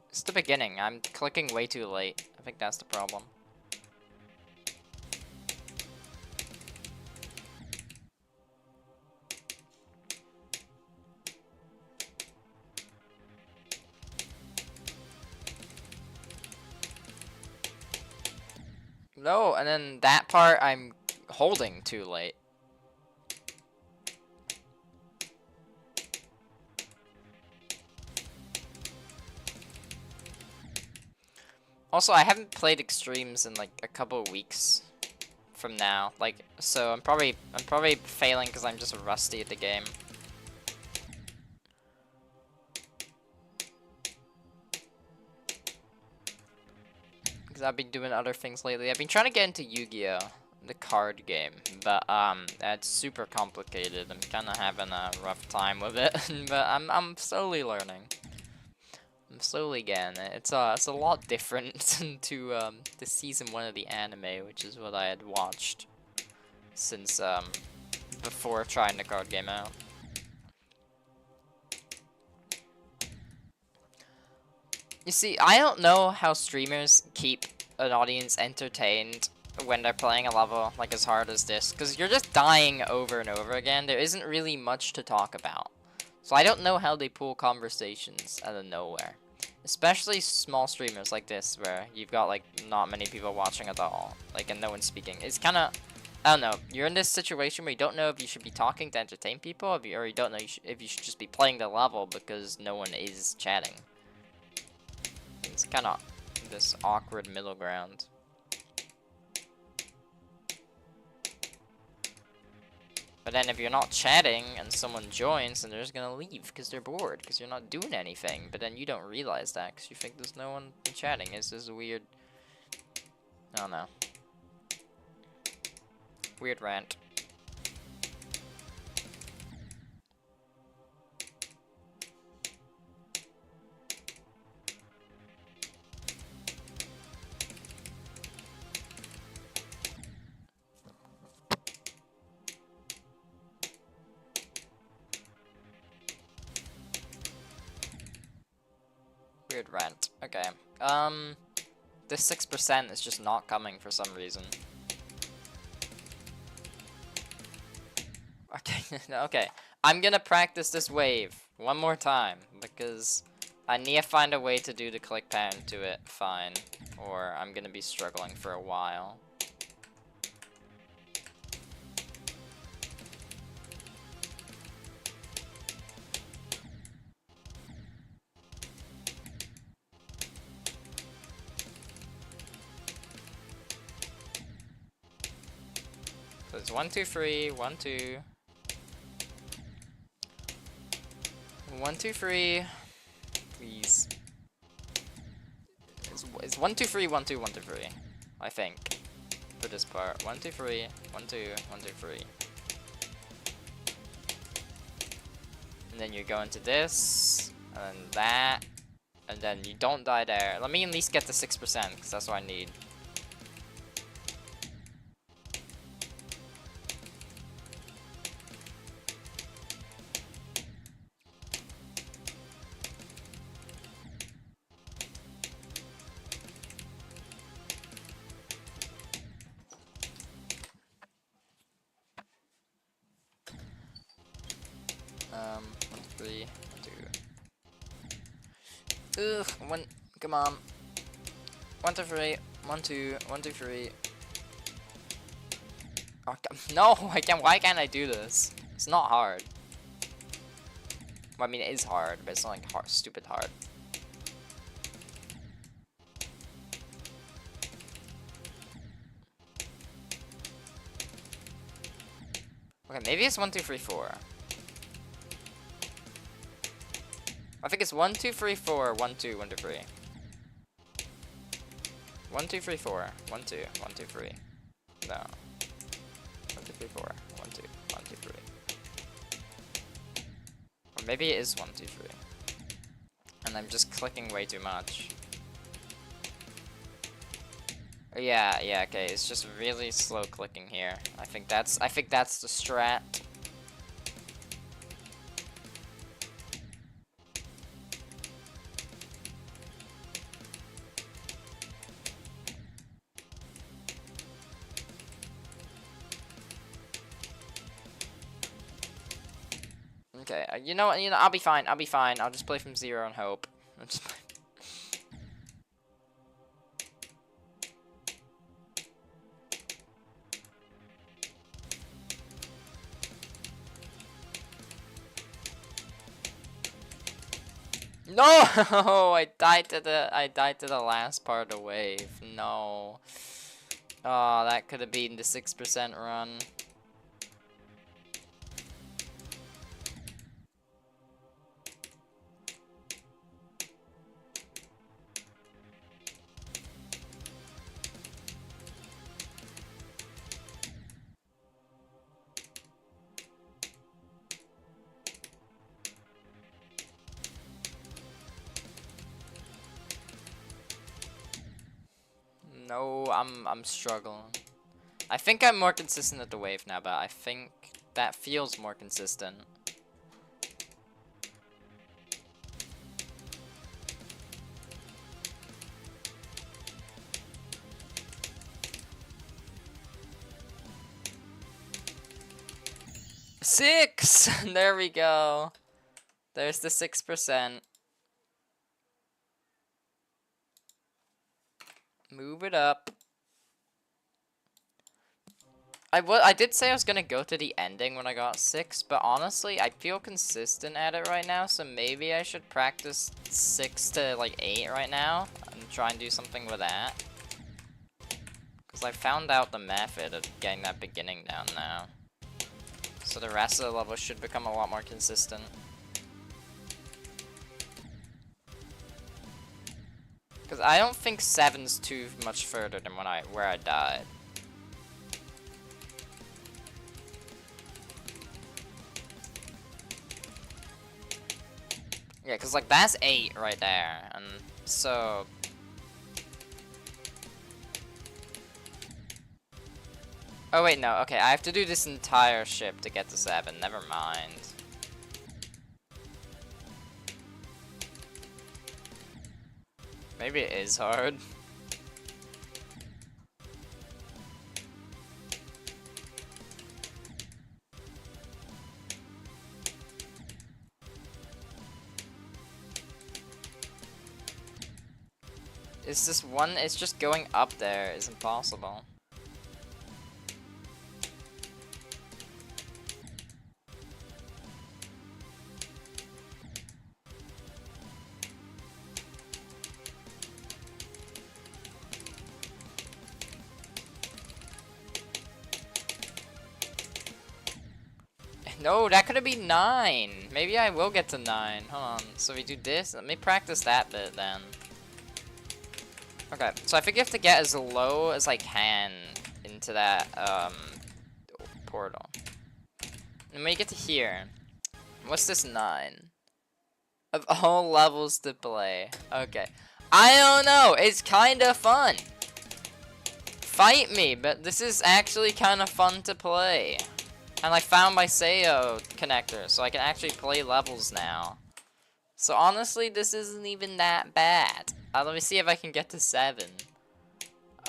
It's the beginning. I'm clicking way too late. I think that's the problem. No, and then that part I'm holding too late. Also, I haven't played extremes in like a couple of weeks from now. Like, so I'm probably failing because I'm just rusty at the game. Because I've been doing other things lately. I've been trying to get into Yu-Gi-Oh, the card game, but that's super complicated. I'm kind of having a rough time with it, but I'm slowly learning. I'm slowly getting it. It's a lot different to the season 1 of the anime, which is what I had watched since before trying the card game out. You see, I don't know how streamers keep an audience entertained when they're playing a level like as hard as this, because you're just dying over and over again. There isn't really much to talk about. So I don't know how they pull conversations out of nowhere. Especially small streamers like this, where you've got like not many people watching at all, like, and no one's speaking. It's kind of, I don't know. You're in this situation where you don't know if you should be talking to entertain people, or you don't know if you should just be playing the level because no one is chatting. It's kind of this awkward middle ground. But then if you're not chatting and someone joins, then they're just gonna leave because they're bored, because you're not doing anything. But then you don't realize that because you think there's no one chatting. It's just weird. I don't know. Weird rant. Weird rent. Okay. This 6% is just not coming for some reason. Okay, okay. I'm gonna practice this wave one more time because I need to find a way to do the click pattern to it fine, or I'm gonna be struggling for a while. So it's 1, 2, 3, 1, 2. 1, 2, 3. Please. It's 1, 2, 3, 1, 2, 1, 2, 3. I think. For this part. 1, 2, 3, 1, 2, 1, 2, 3. And then you go into this, and then that, and then you don't die there. Let me at least get the 6%, because that's what I need. One, 3, 1, 2. Ugh, one, come on. 1, 2, 3, 1, 2, 1, 2, 3. Oh, no, I can't. Why can't I do this? It's not hard. Well, I mean, it is hard, but it's not like hard, stupid hard. Okay, maybe it's 1, 2, 3, 4. I think it's 1, 2, 3, 4, 1, 2, 1, 2, 3. 1, 2, 3, 4, 1, 2, 1, 2, 3. No. 1, 2, 3, 4, 1, 2, 1, 2, 3. Or maybe it is 1, 2, 3. And I'm just clicking way too much. Yeah, okay, it's just really slow clicking here. I think that's the strat. Okay, you know, I'll be fine. I'll just play from 0 and hope. No! I died to the last part of the wave. No. Oh, that could have been the 6% run. No, I'm struggling. I think I'm more consistent at the wave now, but I think that feels more consistent. Six! There we go. There's the 6%. Move it up. I did say I was gonna go to the ending when I got 6, but honestly, I feel consistent at it right now, so maybe I should practice 6 to like 8 right now and try and do something with that. Because I found out the method of getting that beginning down now. So the rest of the level should become a lot more consistent. Because I don't think 7's too much further than where I died. Yeah, because like that's 8 right there, and so... Oh wait, no, okay, I have to do this entire ship to get to 7, never mind. Maybe it is hard. It's this one, it's just going up there is impossible. No, that could have been 9. Maybe I will get to 9. Hold on. So we do this. Let me practice that bit then. Okay, so I think you have to get as low as I can into that portal. And when you get to here, what's this 9? Of all levels to play. Okay. I don't know. It's kind of fun. Fight me, but this is actually kind of fun to play. And I found my Sayo connector, so I can actually play levels now. So honestly, this isn't even that bad. Let me see if I can get to 7.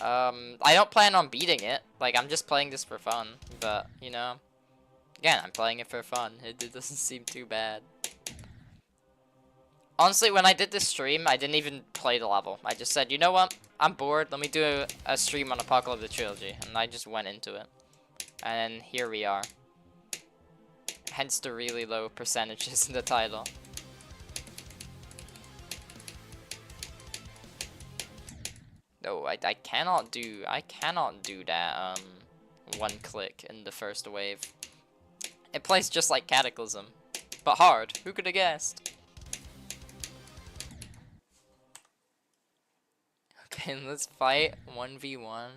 I don't plan on beating it. Like, I'm just playing this for fun. But, you know, again, I'm playing it for fun. It doesn't seem too bad. Honestly, when I did this stream, I didn't even play the level. I just said, you know what? I'm bored. Let me do a stream on Apocalyptic Trilogy. And I just went into it. And here we are. Hence the really low percentages in the title. No, I cannot do that one click in the first wave. It plays just like Cataclysm, but hard. Who could have guessed? Okay, let's fight 1v1.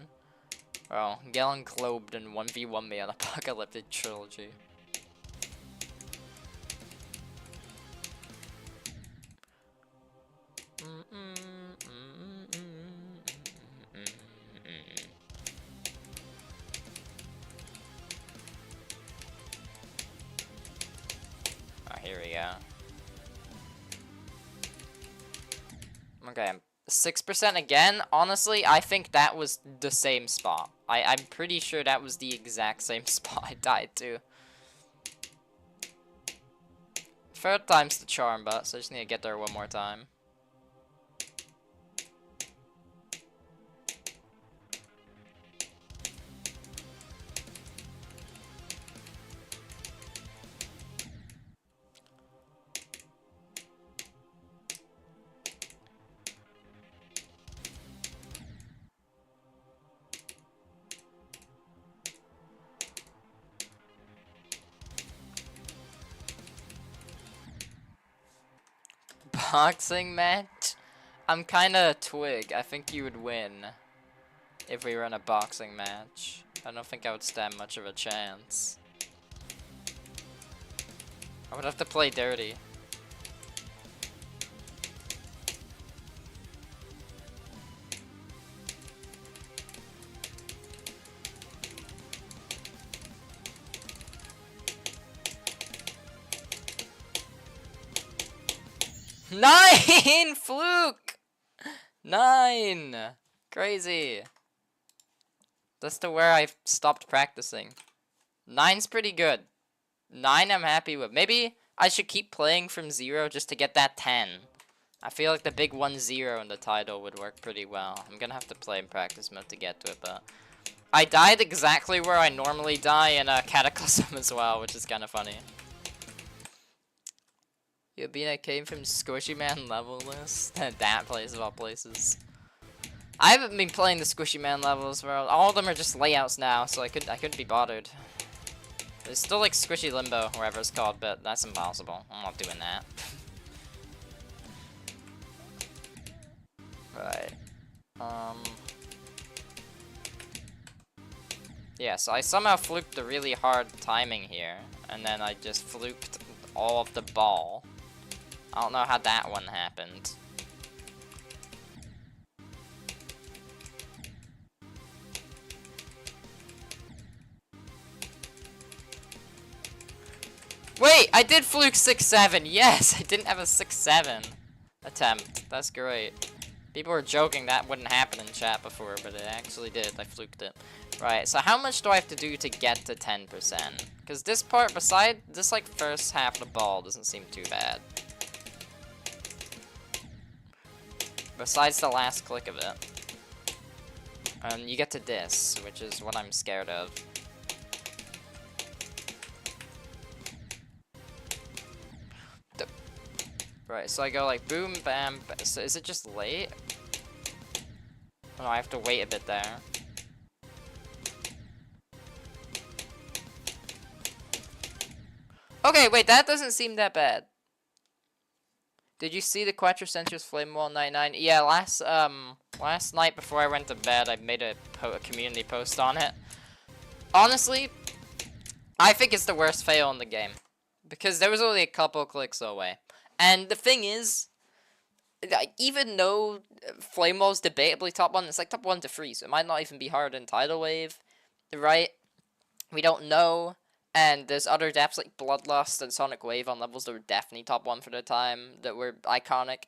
Oh, get unclobed and 1v1 me on Apocalyptic Trilogy. Oh, here we go. Okay, 6% again. Honestly, I think that was the same spot. I'm pretty sure that was the exact same spot I died to. Third time's the charm, but so I just need to get there one more time. Boxing match? I'm kinda twig. I think you would win if we run a boxing match. I don't think I would stand much of a chance. I would have to play dirty. Nine! Fluke! 9! Crazy. That's to where I stopped practicing. 9's pretty good. 9 I'm happy with. Maybe I should keep playing from 0 just to get that 10. I feel like the big 1-0 in the title would work pretty well. I'm gonna have to play in practice mode to get to it, but I died exactly where I normally die in a Cataclysm as well, which is kind of funny. Yobina came from Squishy Man level list. That place of all places. I haven't been playing the Squishy Man levels, bro. All of them are just layouts now, so I couldn't be bothered. There's still like Squishy Limbo, wherever it's called, but that's impossible. I'm not doing that. Right. Yeah, so I somehow fluked the really hard timing here, and then I just fluked all of the ball. I don't know how that one happened. Wait, I did fluke 6-7. Yes, I didn't have a 6-7 attempt. That's great. People were joking that wouldn't happen in chat before, but it actually did. I fluked it. Right, so how much do I have to do to get to 10%? Because this part, beside this, like, first half of the ball doesn't seem too bad. Besides the last click of it. And you get to this, which is what I'm scared of. Right, so I go like boom, bam, so is it just late? Oh, no, I have to wait a bit there. Okay, wait, that doesn't seem that bad. Did you see the Quattrocentros Flame Wall 99? Yeah, last night before I went to bed, I made a community post on it. Honestly, I think it's the worst fail in the game. Because there was only a couple clicks away. And the thing is, even though Flame Wall's debatably top 1, it's like top 1 to 3, so it might not even be harder than Tidal Wave, right? We don't know. And there's other depths like Bloodlust and Sonic Wave on levels that were definitely top 1 for their time, that were iconic.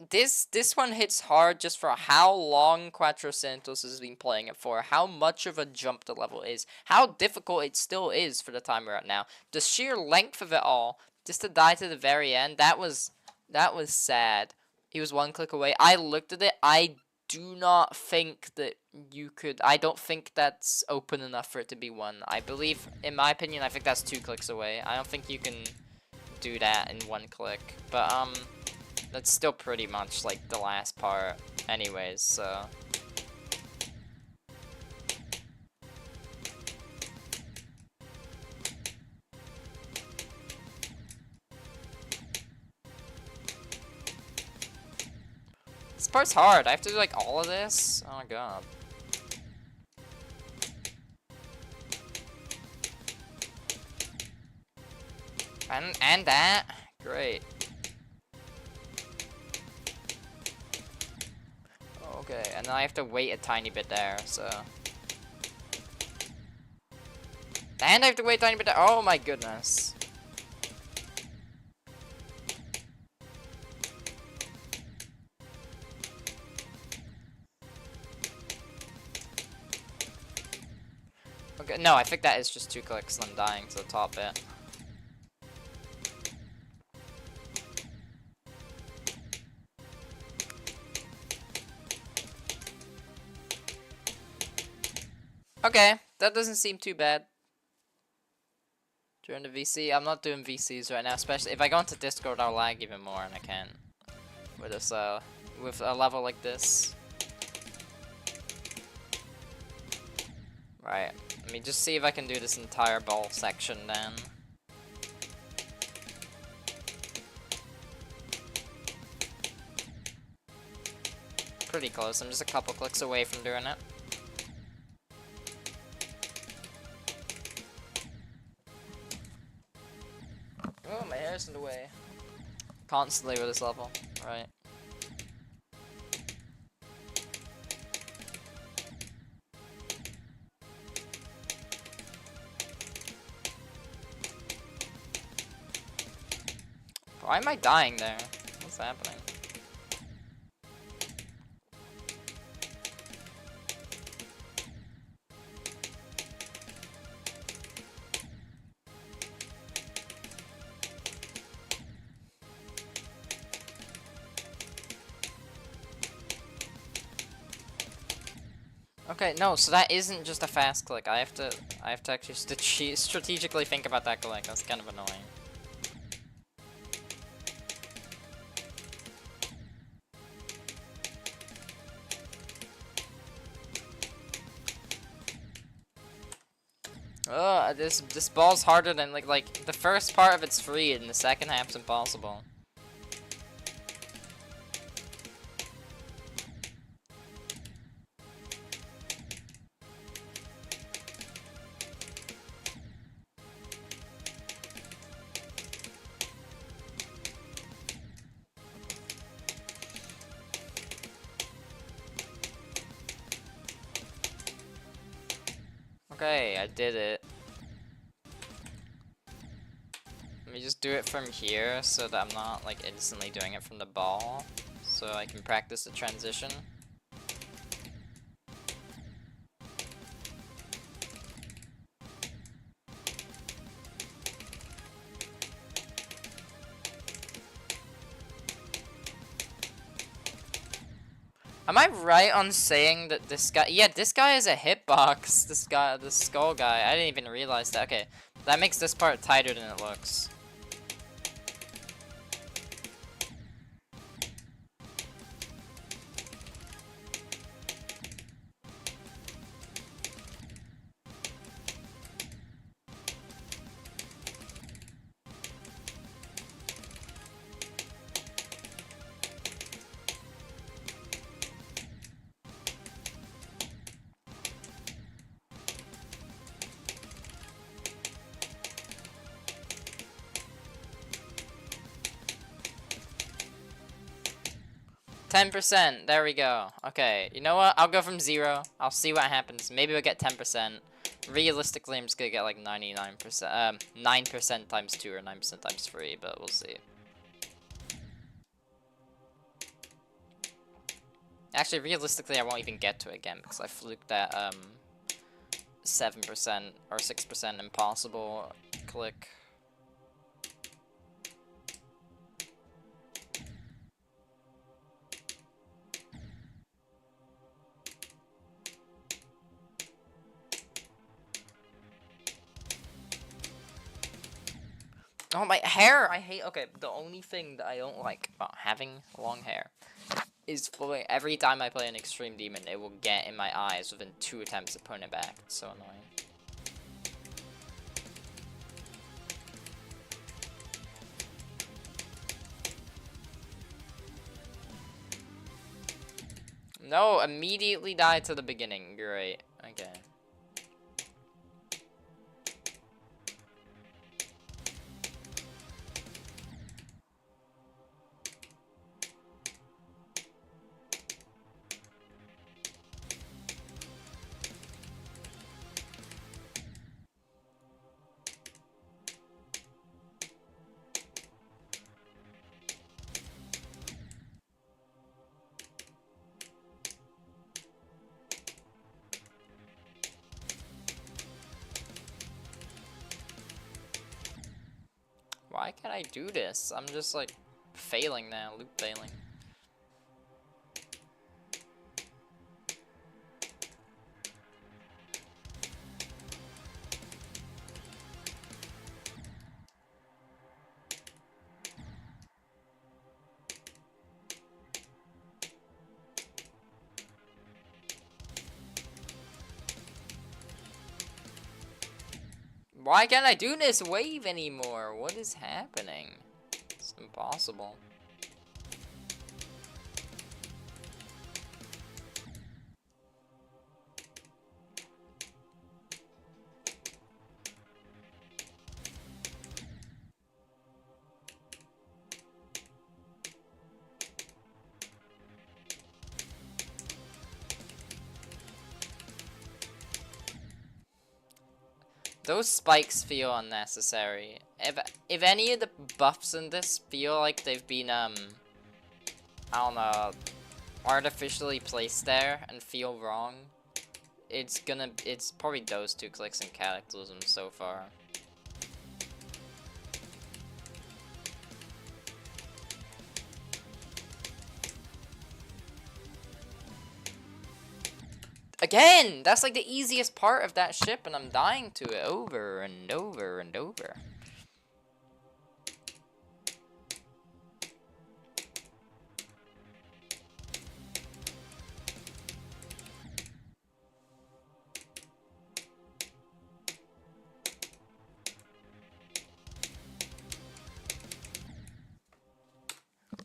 This one hits hard just for how long Quattrocentros has been playing it for, how much of a jump the level is, how difficult it still is for the time we're at now. The sheer length of it all, just to die to the very end, that was sad. He was one click away. I looked at it, I do not think that you could, I don't think that's open enough for it to be one. I believe, in my opinion, I think that's 2 clicks away. I don't think you can do that in 1 click, but that's still pretty much like the last part anyways, so. This part's hard. I have to do like all of this? Oh my god. And that? Great. Okay, and then I have to wait a tiny bit there, so. And I have to wait a tiny bit there. Oh my goodness. Okay, no, I think that is just 2 clicks and I'm dying to the top bit. Okay, that doesn't seem too bad. During the VC, I'm not doing VCs right now, especially if I go into Discord, I'll lag even more, and I can't with this with a level like this. Right, let me just see if I can do this entire ball section then. Pretty close, I'm just a couple clicks away from doing it. Oh, my hair's in the way. Constantly with this level, right. Why am I dying there? What's happening? Okay, no, so that isn't just a fast click. I have to actually strategically think about that click. That's kind of annoying. This ball's harder than like the first part of it's free and the second half's impossible. Okay, I did it. Let me just do it from here so that I'm not like instantly doing it from the ball. So so I can practice the transition. Am I right on saying that this guy... Yeah, this guy is a hitbox. This guy, the skull guy. I didn't even realize that. Okay, that makes this part tighter than it looks. %. There we go. Okay, you know what? I'll go from 0. I'll see what happens. Maybe we'll get 10%. Realistically, I'm just gonna get like 99%. 9% times 2 or 9% times 3, but we'll see. Actually, realistically, I won't even get to it again because I fluked that 7% or 6% impossible click. Oh, my hair! I hate... Okay, the only thing that I don't like about having long hair is every time I play an Extreme Demon, it will get in my eyes within 2 attempts of putting it back. It's so annoying. No, immediately die to the beginning. Great. Okay. Why can't I do this? I'm just like failing now, loop failing. Why can't I do this wave anymore? What is happening? It's impossible. Those spikes feel unnecessary. If any of the buffs in this feel like they've been I don't know, artificially placed there and feel wrong, it's probably those 2 clicks in Cataclysm so far. Again! That's like the easiest part of that ship, and I'm dying to it over and over and over.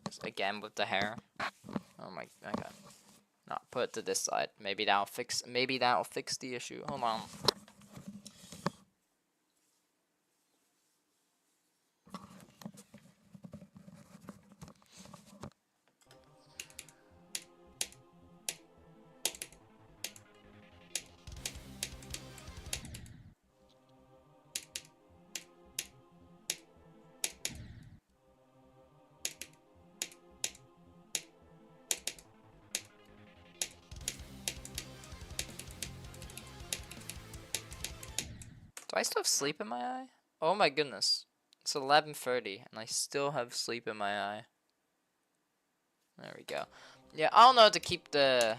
Just again with the hair. Oh my god. Not put it to this side. Maybe that'll fix the issue. Hold on. I still have sleep in my eye? Oh my goodness. It's 11:30 and I still have sleep in my eye. There we go. Yeah, I don't know how to keep the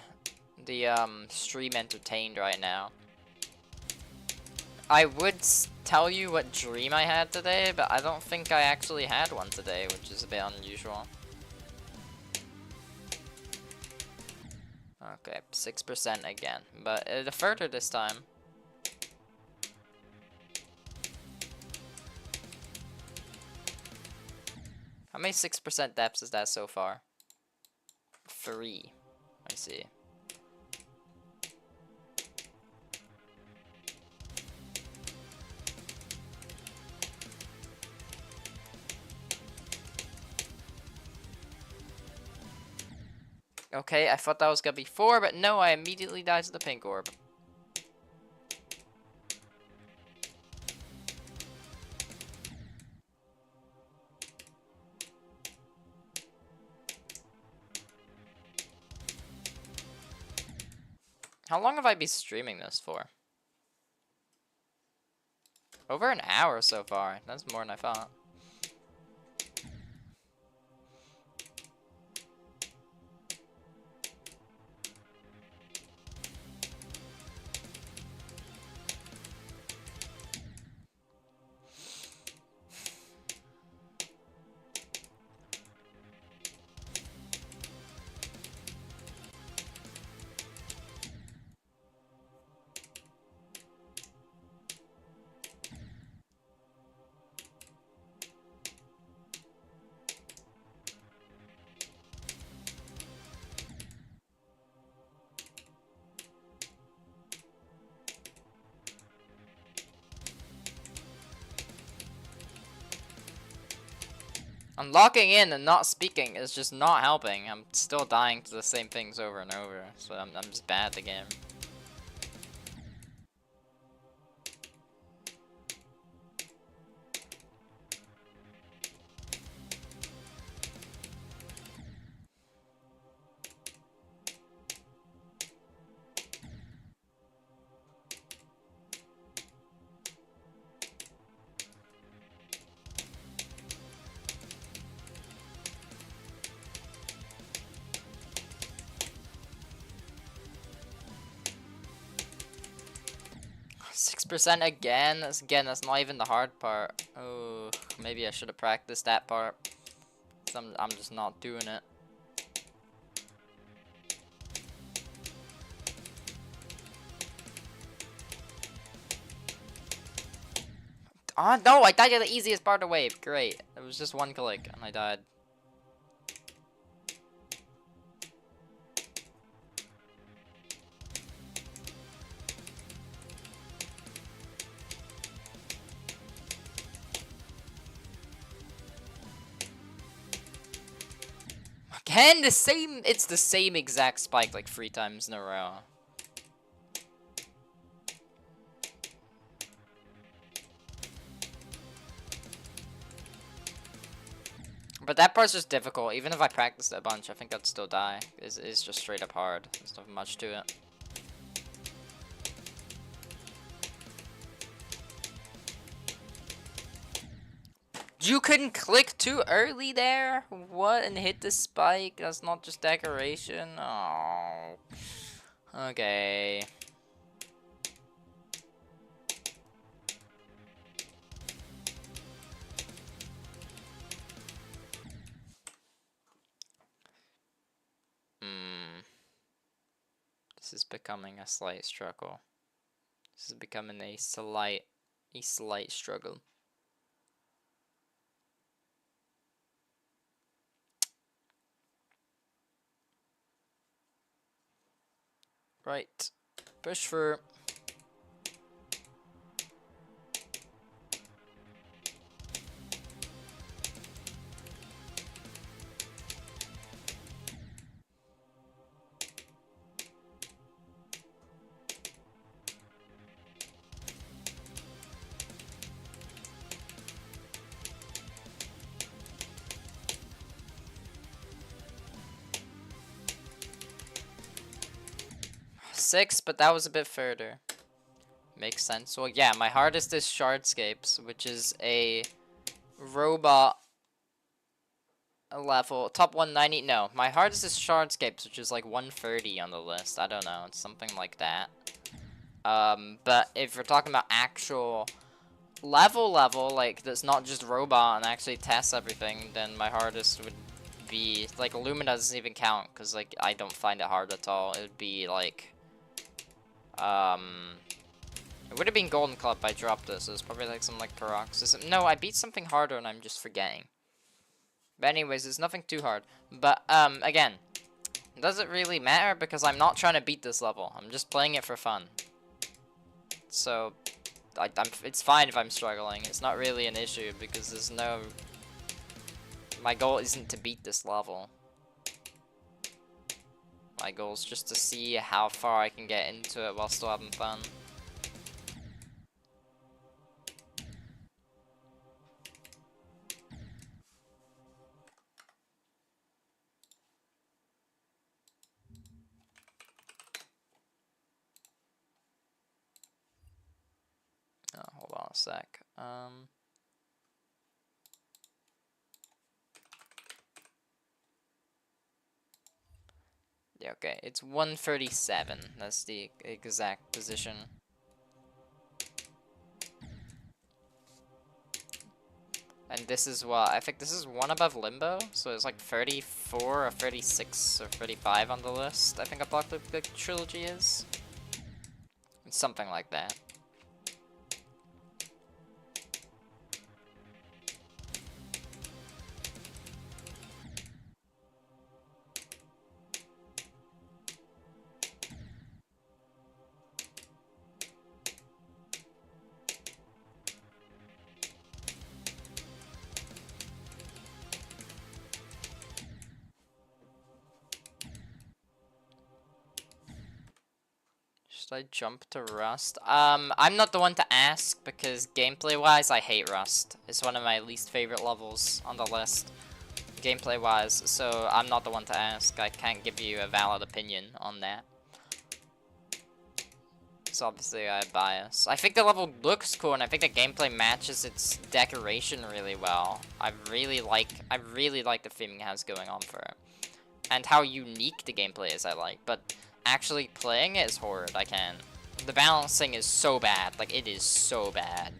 stream entertained right now. I would tell you what dream I had today, but I don't think I actually had one today, which is a bit unusual. Okay, 6% again, but further this time. How many 6% depths is that so far? 3. I see. Okay, I thought that was gonna be 4, but no, I immediately died to the pink orb. How long have I been streaming this for? Over an hour so far. That's more than I thought. I'm locking in and not speaking is just not helping. I'm still dying to the same things over and over, so I'm just bad at the game. %, again. That's not even the hard part. Oh, maybe I should have practiced that part. I'm just not doing it. Oh no, I died at the easiest part of the wave. Great. It was just one click and I died. Again, it's the same exact spike like 3 times in a row. But that part's just difficult. Even if I practiced it a bunch, I think I'd still die. It's just straight up hard. There's not much to it. You couldn't click too early there? What? And hit the spike? That's not just decoration? Oh. Okay. This is becoming a slight struggle. This is becoming a slight struggle. Right. Push for... Six, but that was a bit further. Makes sense. Well, yeah, my hardest is Shardscapes, which is a robot level. Top 190. No, my hardest is Shardscapes, which is like 130 on the list. I don't know. It's something like that. But if we're talking about actual level, like, that's not just robot and actually tests everything, then my hardest would be, like, Lumina doesn't even count, because, like, I don't find it hard at all. It would be, like, it would have been Golden Club I dropped this, so it's probably, like, some, like, Paroxysm. No, I beat something harder and I'm just forgetting. But anyways, it's nothing too hard. But, again, does it really matter? Because I'm not trying to beat this level. I'm just playing it for fun. So, it's fine if I'm struggling. It's not really an issue because there's no... My goal isn't to beat this level. My goal is just to see how far I can get into it while still having fun. Oh, hold on a sec. Yeah, okay, it's 137. That's the exact position. And this is what, I think this is one above Limbo, so it's like 34 or 36 or 35 on the list. I think Apocalyptic Trilogy is. It's something like that. Should I jump to Rust? I'm not the one to ask because gameplay-wise, I hate Rust. It's one of my least favorite levels on the list, gameplay-wise, so I'm not the one to ask. I can't give you a valid opinion on that. So obviously I have bias. I think the level looks cool, and I think the gameplay matches its decoration really well. I really like the theming it has going on for it. And how unique the gameplay is, I like, but actually playing it is horrid. I can't. The balancing is so bad. Like, it is so bad.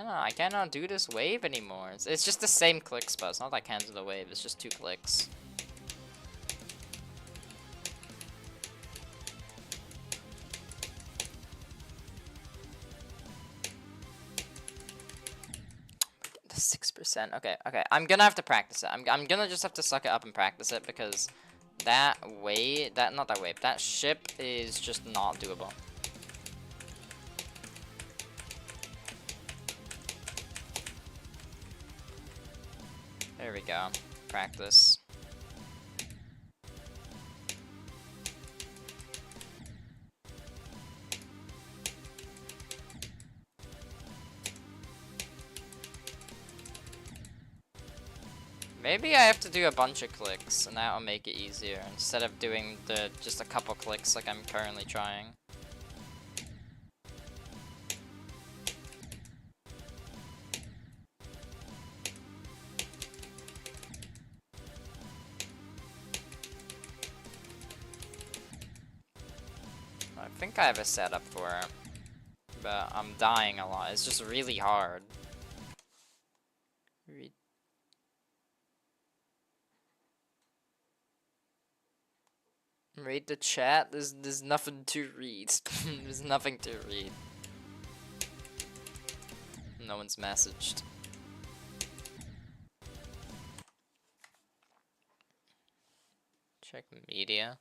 I cannot do this wave anymore. It's just the same clicks, but it's not like I can't do the wave. It's just 2 clicks. The 6%. Okay. I'm gonna have to practice it. I'm gonna just have to suck it up and practice it because that wave, that ship is just not doable. There we go. Practice. Maybe I have to do a bunch of clicks, and that will make it easier, instead of doing just a couple clicks like I'm currently trying. I think I have a setup for it, but I'm dying a lot. It's just really hard. Read the chat? There's nothing to read. There's nothing to read. No one's messaged. Check media.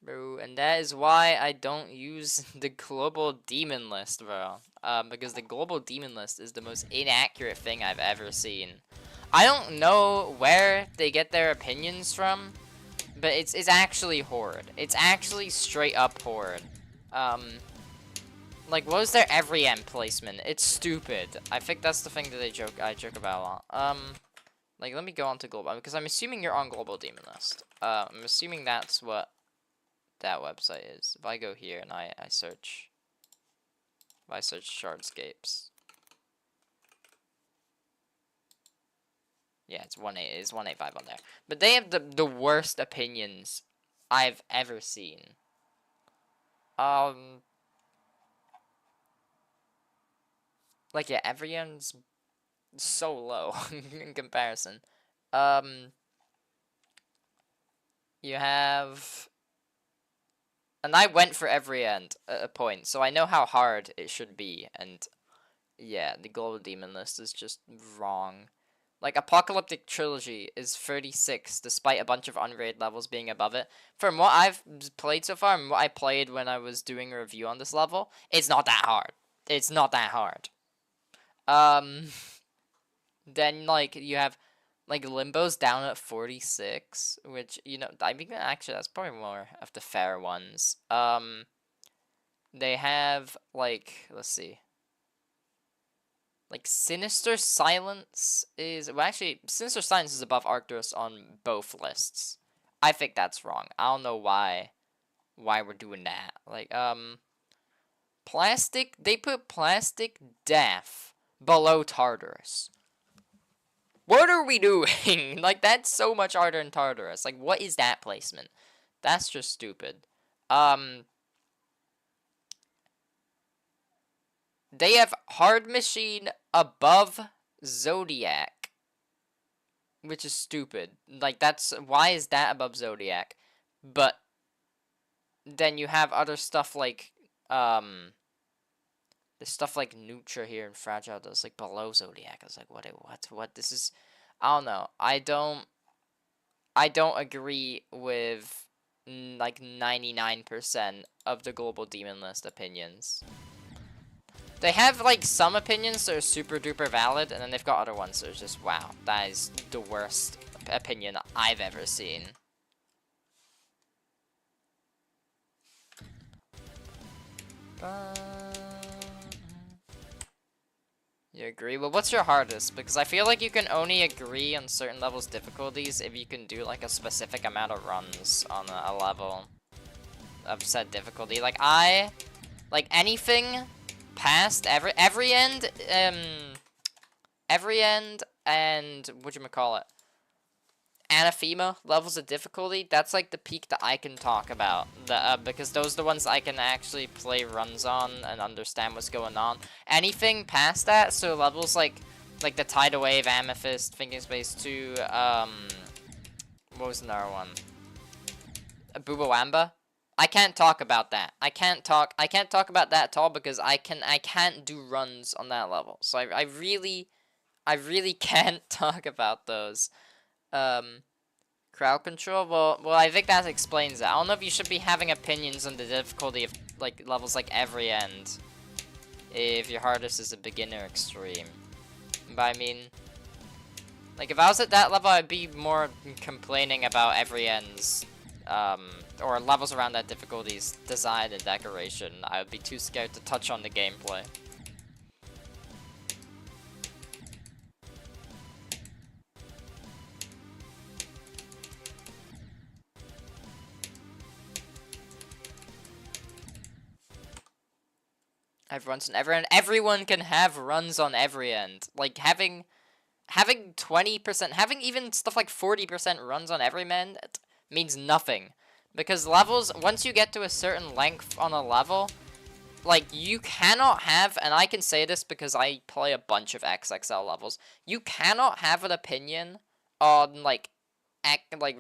Bro, and that is why I don't use the global demon list, bro. Because the global demon list is the most inaccurate thing I've ever seen. I don't know where they get their opinions from, but it's actually horrid. It's actually straight up horrid. Like, what was their every end placement? It's stupid. I think that's the thing that I joke about a lot. Like, let me go on to global, because I'm assuming you're on global demon list. I'm assuming that's what that website is. If I go here and I search, if I search Shardscapes, yeah, it's 185 on there. But they have the worst opinions I've ever seen. Like, yeah, everyone's so low in comparison. You have, and I went for every end a point, so I know how hard it should be, and yeah, the global demon list is just wrong. Like, Apocalyptic Trilogy is 36, despite a bunch of unrated levels being above it. From what I've played so far, and what I played when I was doing a review on this level, it's not that hard. It's not that hard. Then, like, you have, like, Limbo's down at 46, which, you know, I mean, actually, that's probably more of the fair ones. They have, like, let's see. Like, Sinister Silence is, well, actually, Sinister Silence is above Arcturus on both lists. I think that's wrong. I don't know why we're doing that. Like, Plastic, they put Plastic Death below Tartarus. What are we doing? Like, that's so much harder than Tartarus. Like, what is that placement? That's just stupid. They have Hard Machine above Zodiac, which is stupid. Like, why is that above Zodiac? But then you have other stuff like, there's stuff like Nutra here and Fragile that's like below Zodiac. I was like, what? This is, I don't know. I don't agree with like 99% of the global demon list opinions. They have, like, some opinions that are super duper valid, and then they've got other ones that are just, wow, that is the worst opinion I've ever seen. You agree? Well, what's your hardest? Because I feel like you can only agree on certain levels difficulties if you can do, like, a specific amount of runs on a level of said difficulty. Like, anything past every end and whatchamacallit, Anathema levels of difficulty, that's like the peak that I can talk about, because those are the ones I can actually play runs on and understand what's going on. Anything past that, so levels like the Tidal Wave, Amethyst, Thinking Space 2, what was another one? Bubawamba. I can't talk about that. I can't talk about that at all because I can't do runs on that level. So I really can't talk about those. Crowd control. Well, I think that explains it. I don't know if you should be having opinions on the difficulty of like levels like every end, if your hardest is a beginner extreme. But I mean, like, if I was at that level, I'd be more complaining about every end's or levels around that difficulty's design and decoration. I would be too scared to touch on the gameplay. I have runs on every end. Everyone can have runs on every end. Like, having 20%, having even stuff like 40% runs on every end means nothing. Because levels, once you get to a certain length on a level, like, you cannot have, and I can say this because I play a bunch of XXL levels, you cannot have an opinion on, like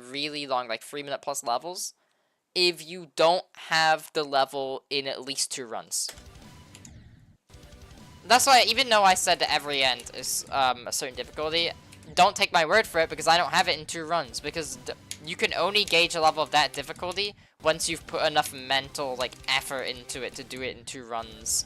really long, like 3-minute plus levels, if you don't have the level in at least 2 runs. That's why, even though I said that every end is a certain difficulty, don't take my word for it because I don't have it in 2 runs. Because you can only gauge a level of that difficulty once you've put enough mental like effort into it to do it in 2 runs,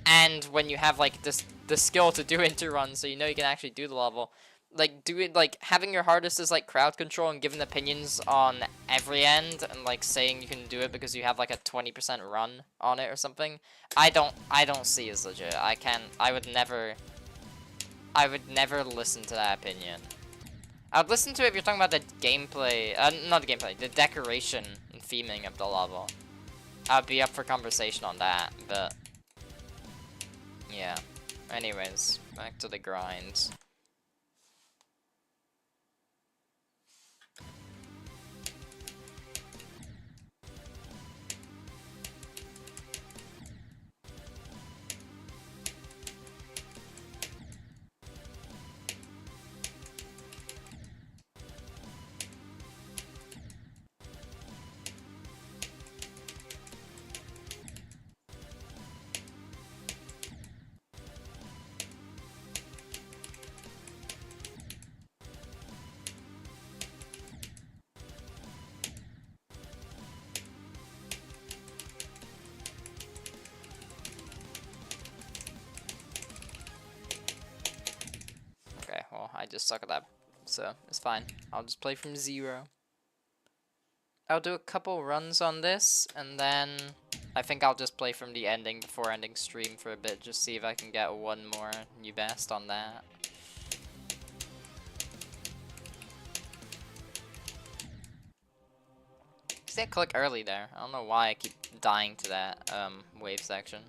and when you have like the skill to do it in 2 runs, so you know you can actually do the level. Like having your hardest is like crowd control and giving opinions on every end and like saying you can do it because you have like a 20% run on it or something. I don't see as legit. I would never listen to that opinion. I would listen to it if you're talking about the gameplay, not the gameplay, the decoration and theming of the level. I would be up for conversation on that, but yeah. Anyways, back to the grind. Okay, well, I just suck at that, so it's fine. I'll just play from 0. I'll do a couple runs on this, and then I think I'll just play from the ending before ending stream for a bit, just see if I can get 1 more new best on that. See that click early there? I don't know why I keep dying to that wave section.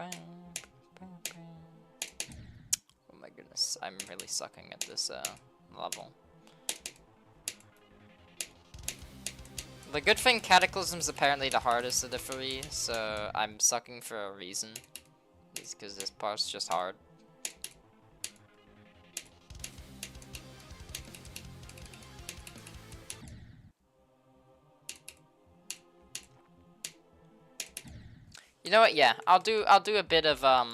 Oh my goodness, I'm really sucking at this level. The good thing, Cataclysm's apparently the hardest of the 3, so I'm sucking for a reason. It's because this part's just hard. You know what? Yeah, I'll do a bit of I'll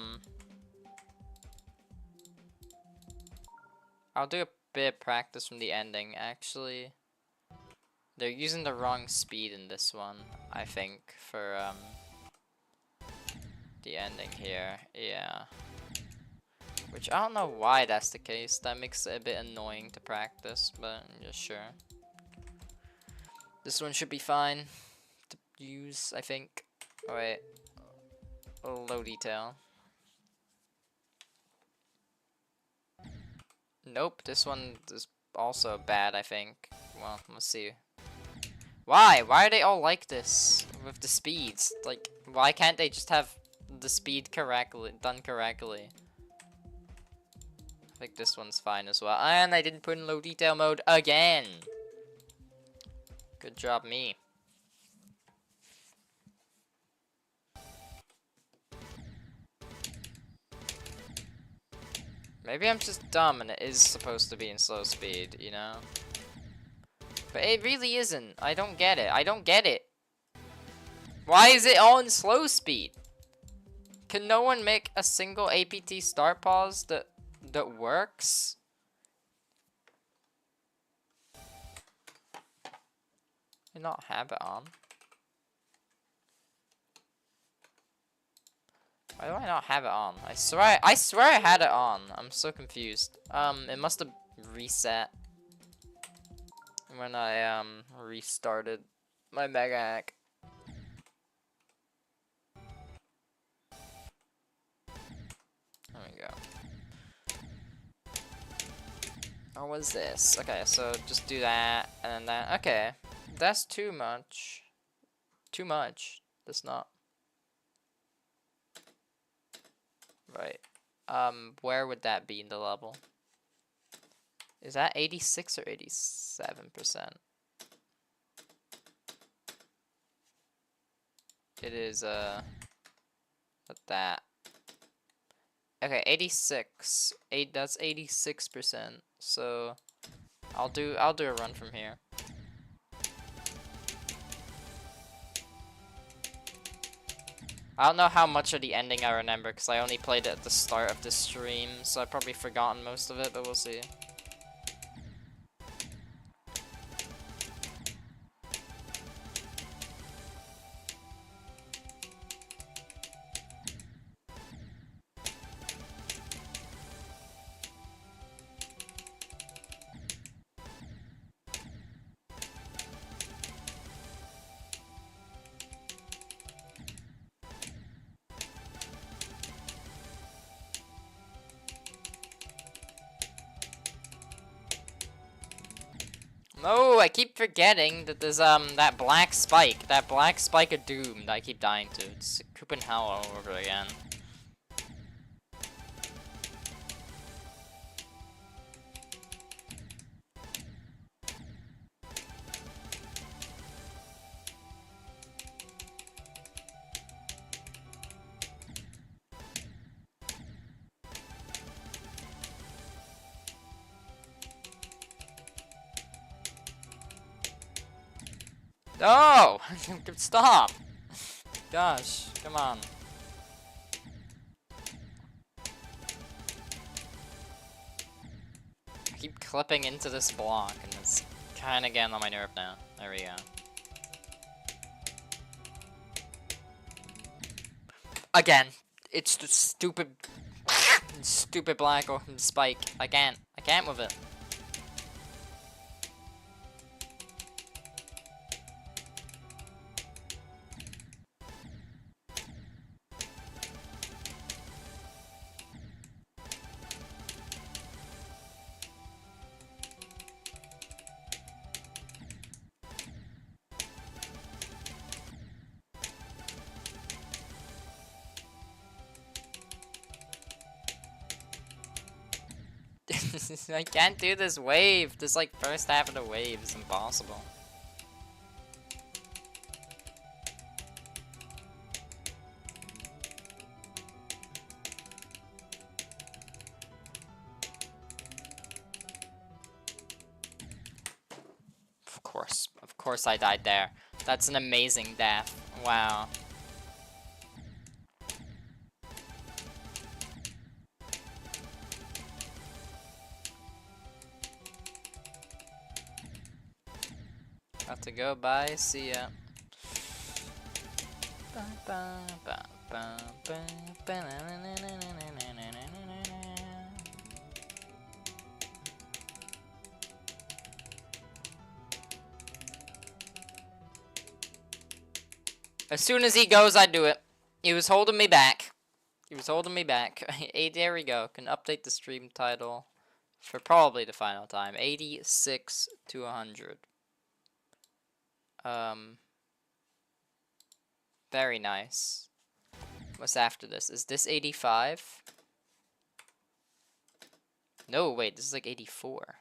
do a bit of practice from the ending. Actually, they're using the wrong speed in this one, I think, for the ending here. Yeah. Which I don't know why that's the case. That makes it a bit annoying to practice, but yeah, sure. This one should be fine to use, I think. Oh, wait. Low detail. Nope, this one is also bad, I think. Well, let's see. Why? Why are they all like this with the speeds? Like, why can't they just have the speed done correctly? I think this one's fine as well. And I didn't put in low detail mode again. Good job, me. Maybe I'm just dumb and it is supposed to be in slow speed, you know? But it really isn't. I don't get it. I don't get it. Why is it all in slow speed? Can no one make a single APT start pause that works? I not have it on. Why do I not have it on? I swear I had it on. I'm so confused. It must have reset when I restarted my mega hack. we go. Or was this? Okay, so just do that and then that. Okay, that's too much. Too much. That's not. Right. Where would that be in the level? Is that 86 or 87%? It is, at that. Okay, 86. That's 86%. So I'll do a run from here. I don't know how much of the ending I remember because I only played it at the start of the stream, so I've probably forgotten most of it, but we'll see. No, I keep forgetting that there's that black spike of doom that I keep dying to. It's Coop hell all over again. No! Stop! Gosh, come on. I keep clipping into this block and it's kinda getting on my nerve now. There we go. Again, it's the stupid black or spike. I can't with it. I can't do this wave. This like first half of the wave is impossible. Of course I died there. That's an amazing death. Wow. Got to go, bye, see ya. As soon as he goes, I do it. He was holding me back. There we go. Can update the stream title for probably the final time. 86 to 100. Very nice. What's after this? Is this 85? No, wait, this is like 84.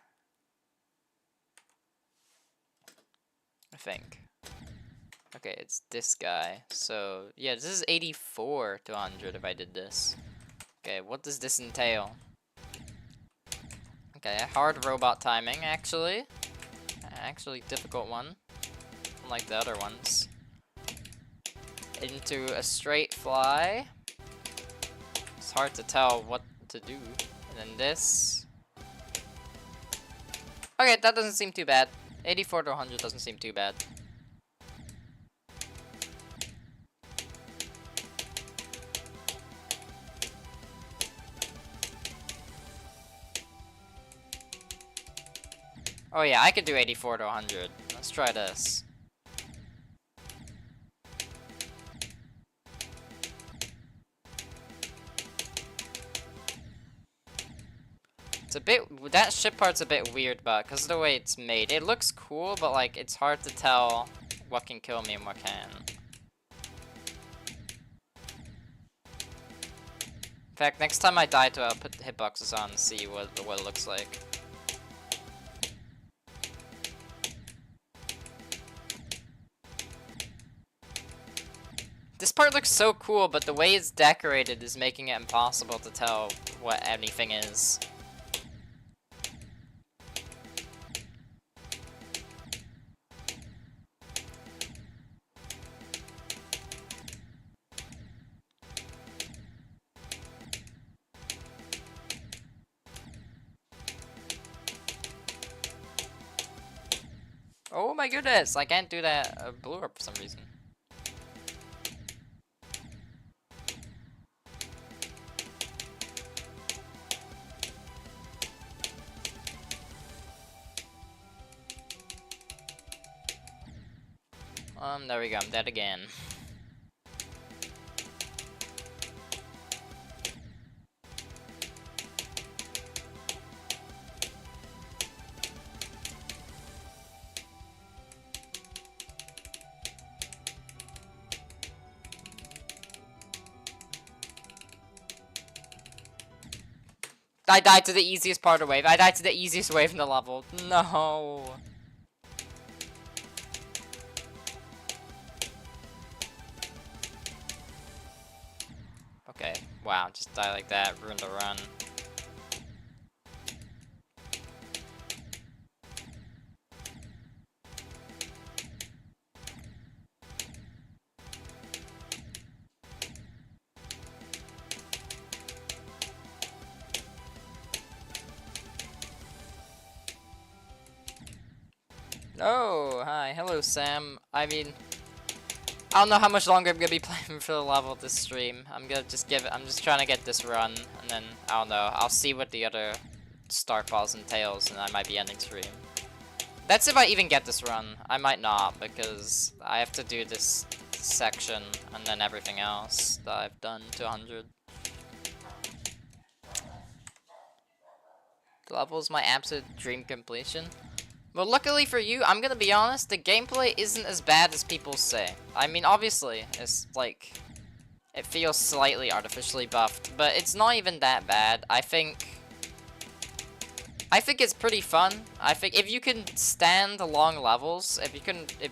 I think. Okay, it's this guy. So, yeah, this is 84 to 100 if I did this. Okay, what does this entail? Okay, hard robot timing, actually. Actually difficult one. Unlike the other ones. Into a straight fly. It's hard to tell what to do. And then this. Okay, that doesn't seem too bad. 84 to 100 doesn't seem too bad. Oh yeah, I could do 84 to 100. Let's try this. It's a bit, that ship part's a bit weird, but because of the way it's made, it looks cool, but like it's hard to tell what can kill me and what can. In fact, next time I die to it, I'll put the hitboxes on and see what it looks like. This part looks so cool, but the way it's decorated is making it impossible to tell what anything is. Oh my goodness, I can't do that blue for some reason. There we go, I'm dead again. I died to the easiest part of wave. I died to the easiest wave in the level. No. Okay, wow, just die like that, ruined the run. Oh, hi, hello Sam. I mean, I don't know how much longer I'm gonna be playing for the level this stream. I'm just trying to get this run, and then, I don't know, I'll see what the other start pause entails, and I might be ending stream. That's if I even get this run. I might not, because I have to do this section, and then everything else that I've done to 100. The level is my absolute dream completion. Well, luckily for you, I'm gonna be honest, the gameplay isn't as bad as people say. I mean, obviously, it's like, it feels slightly artificially buffed, but it's not even that bad. I think it's pretty fun. I think if you can stand long levels, if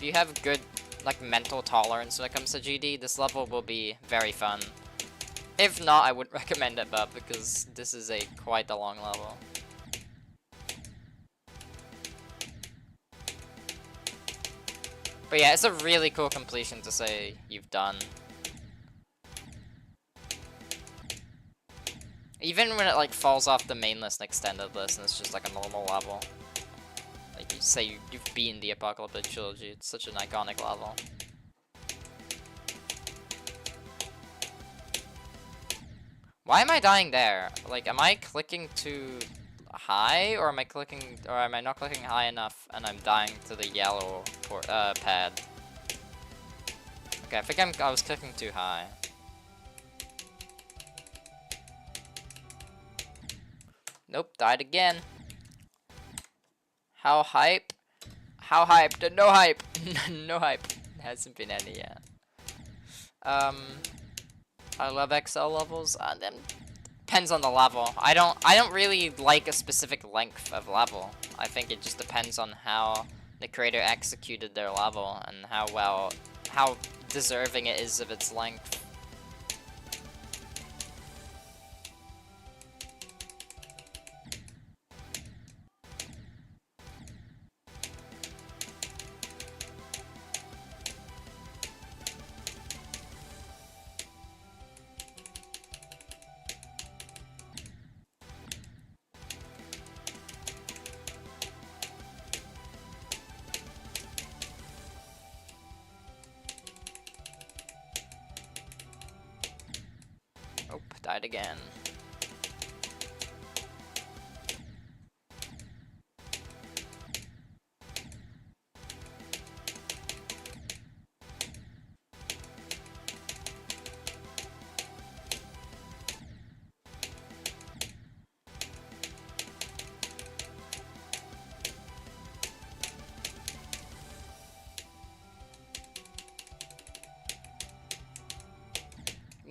you have good, like, mental tolerance when it comes to GD, this level will be very fun. If not, I wouldn't recommend it, but because this is quite a long level. But yeah, it's a really cool completion to say you've done. Even when it like falls off the main list and extended list and it's just like a normal level. Like you say you've beaten the Apocalyptic Trilogy, it's such an iconic level. Why am I dying there? Like, am I clicking too high, or am I not clicking high enough and I'm dying to the yellow pad? Okay, I think I was clicking too high. Nope, died again. How hype? How hyped? No hype. No hype. Hasn't been any yet. I love XL levels. Them depends on the level. I don't really like a specific length of level. I think it just depends on how the creator executed their level and how deserving it is of its length. Oh, died again.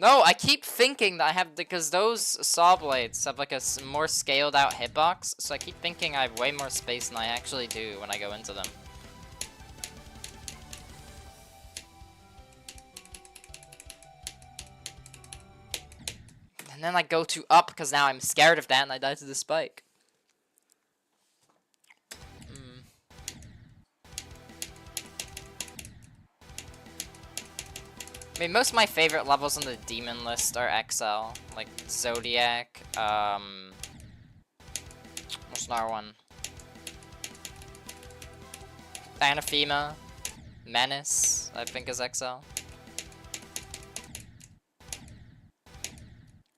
No, I keep thinking that I have, because those saw blades have like a more scaled out hitbox, so I keep thinking I have way more space than I actually do when I go into them. And then I go to up because now I'm scared of that and I die to the spike. I mean, most of my favorite levels on the demon list are XL, like Zodiac, what's another one? Anathema, Menace, I think is XL.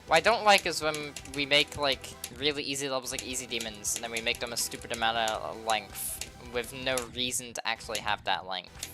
What I don't like is when we make like really easy levels like Easy Demons, and then we make them a stupid amount of length, with no reason to actually have that length.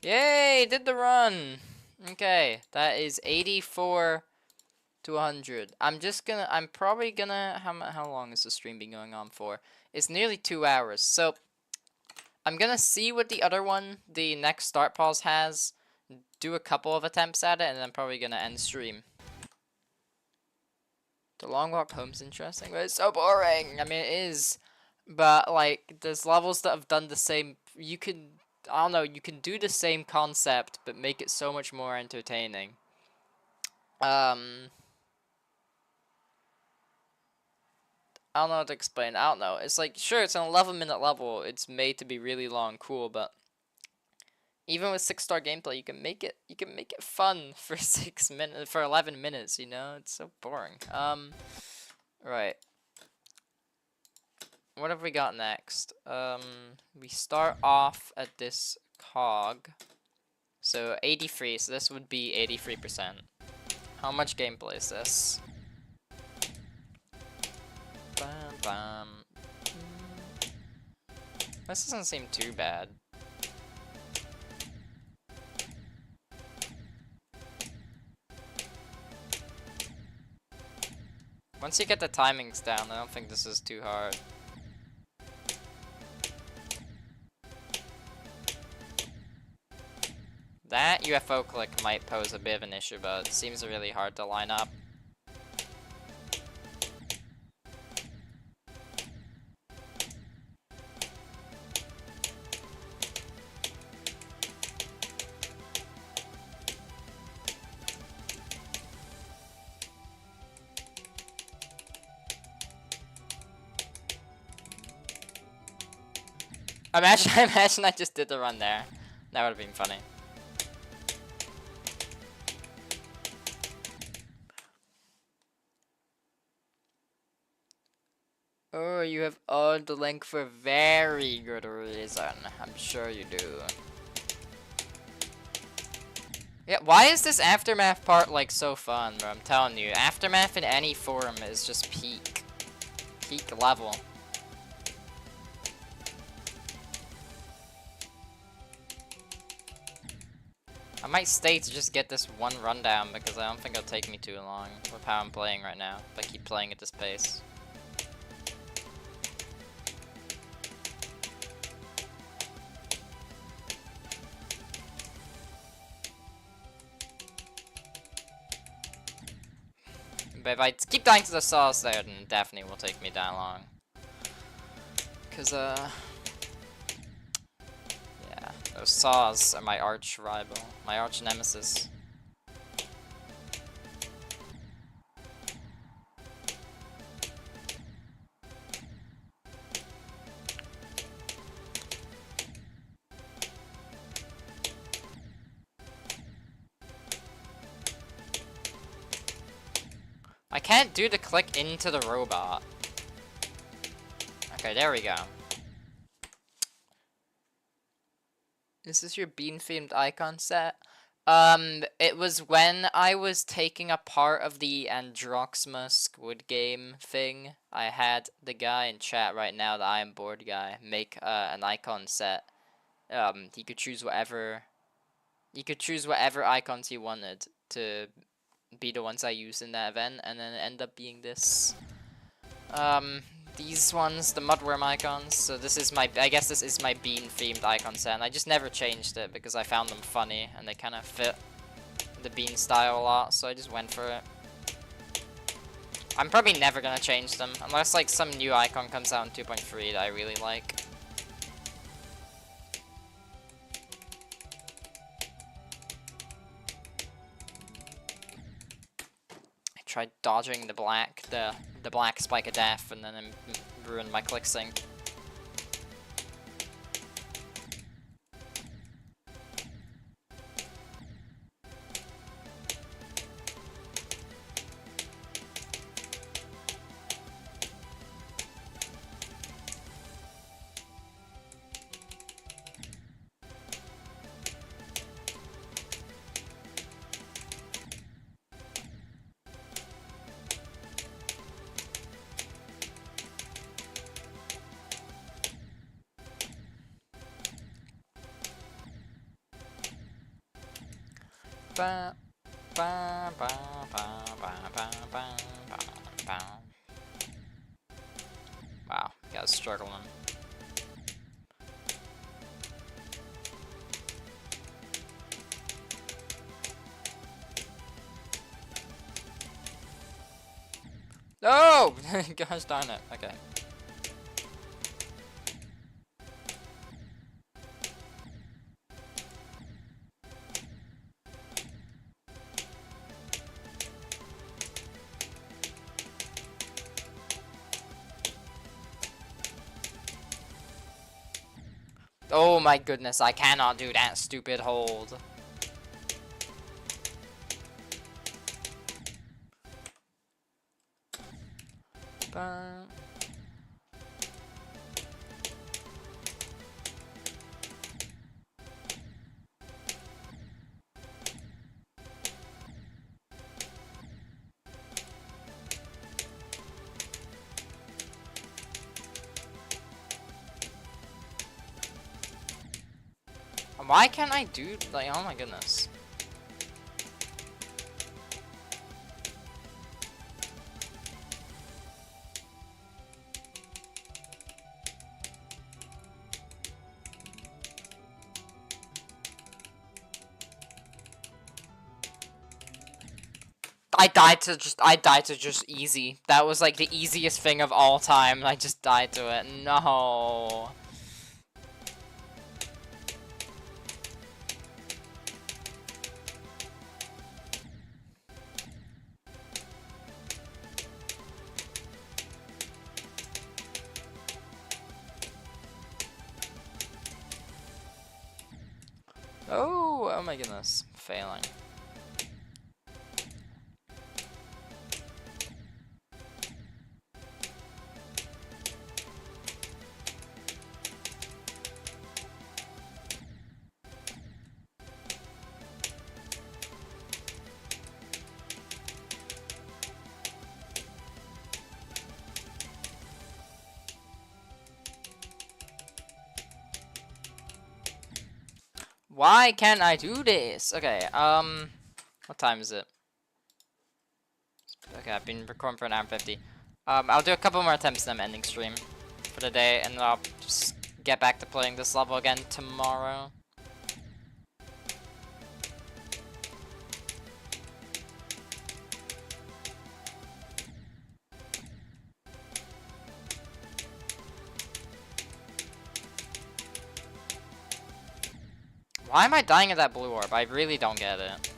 Yay, did the run. Okay, that is 84 to 100. I'm probably gonna, how long has the stream been going on for? It's nearly 2 hours, so I'm gonna see what the other one, the next start pause has, do a couple of attempts at it, and then I'm probably gonna end stream. The long walk home's interesting, but it's so boring. I mean, it is, but like, there's levels that have done the same. You can, I don't know, you can do the same concept, but make it so much more entertaining. I don't know how to explain. I don't know. It's like, sure, it's an 11-minute level. It's made to be really long, cool, but even with 6-star gameplay, you can make it fun for 11 minutes, you know? It's so boring. Right. What have we got next? We start off at this cog. So 83, so this would be 83%. How much gameplay is this? Bam, bam. This doesn't seem too bad. Once you get the timings down, I don't think this is too hard. That UFO click might pose a bit of an issue, but it seems really hard to line up. Imagine I just did the run there. That would have been funny. Oh, you have owned the link for a very good reason. I'm sure you do. Yeah, why is this Aftermath part like so fun, bro? I'm telling you, Aftermath in any form is just peak level. I might stay to just get this one rundown because I don't think it'll take me too long with how I'm playing right now, if I keep playing at this pace. But if I keep dying to the saws there, then it definitely will take me that long. Cause, yeah, those saws are my arch rival, my arch nemesis. can't do the click into the robot. Okay, there we go. Is this your bean-themed icon set? It was when I was taking a part of the Androxma Squid Game thing. I had the guy in chat right now, the I am bored guy, make an icon set. He could choose whatever. You could choose whatever icons he wanted to be the ones I used in that event, and then it ended up being this. These ones, the mudworm icons. So this is my, I guess this is my bean themed icon set, and I just never changed it because I found them funny and they kind of fit the bean style a lot, so I just went for it. I'm probably never gonna change them unless like some new icon comes out in 2.3 that I really like. I tried dodging the black spike of death, and then it ruined my click sync. Ba, ba, ba, ba, ba, ba, ba, ba. Wow, guys struggling. No! Gosh darn it. Okay. Oh my goodness, I cannot do that stupid hold. Ba. Why can't I do, like, oh my goodness. I died to just easy. That was like the easiest thing of all time, and I just died to it. No. Oh my goodness. Failing. Why can't I do this? Okay, what time is it? Okay, I've been recording for an hour and 50. I'll do a couple more attempts and I'm ending stream for the day, and I'll just get back to playing this level again tomorrow. Why am I dying at that blue orb? I really don't get it.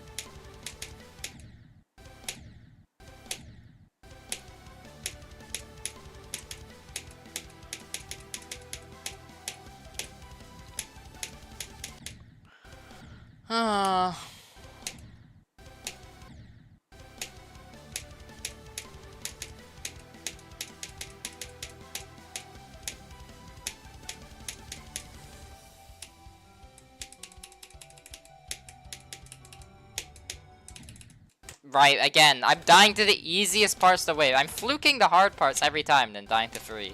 Right, again, I'm dying to the easiest parts of the wave. I'm fluking the hard parts every time, then dying to 3.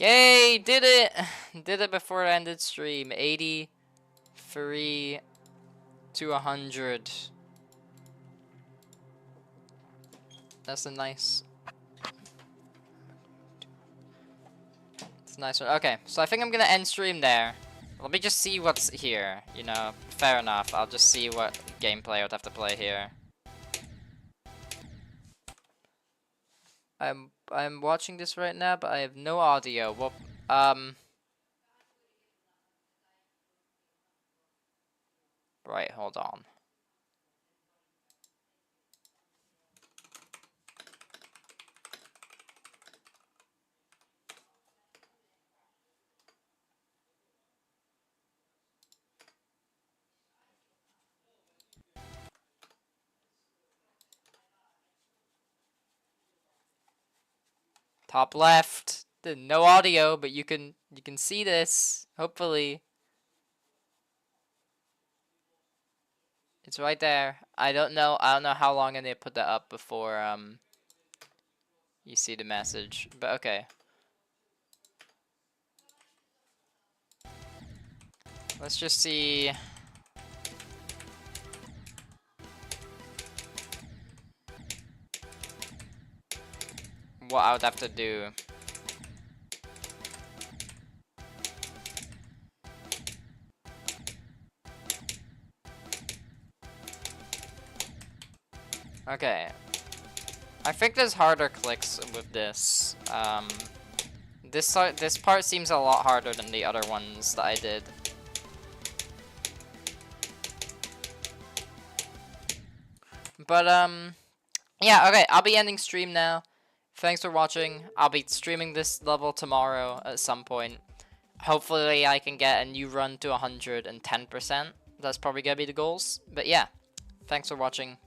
Yay, did it! Did it before I ended stream. 83 to 100. That's a nice... It's a nice one. Okay, so I think I'm gonna end stream there. Let me just see what's here, you know. Fair enough, I'll just see what gameplay I would have to play here. I'm watching this right now, but I have no audio. Well, right, hold on. Top left. No audio, but you can see this. Hopefully. It's right there. I don't know how long I need to put that up before you see the message. But okay. Let's just see. What I would have to do. Okay. I think there's harder clicks with this. This part seems a lot harder than the other ones that I did. But yeah, okay, I'll be ending stream now. Thanks for watching. I'll be streaming this level tomorrow at some point. Hopefully I can get a new run to 110%. That's probably gonna be the goals. But yeah, thanks for watching.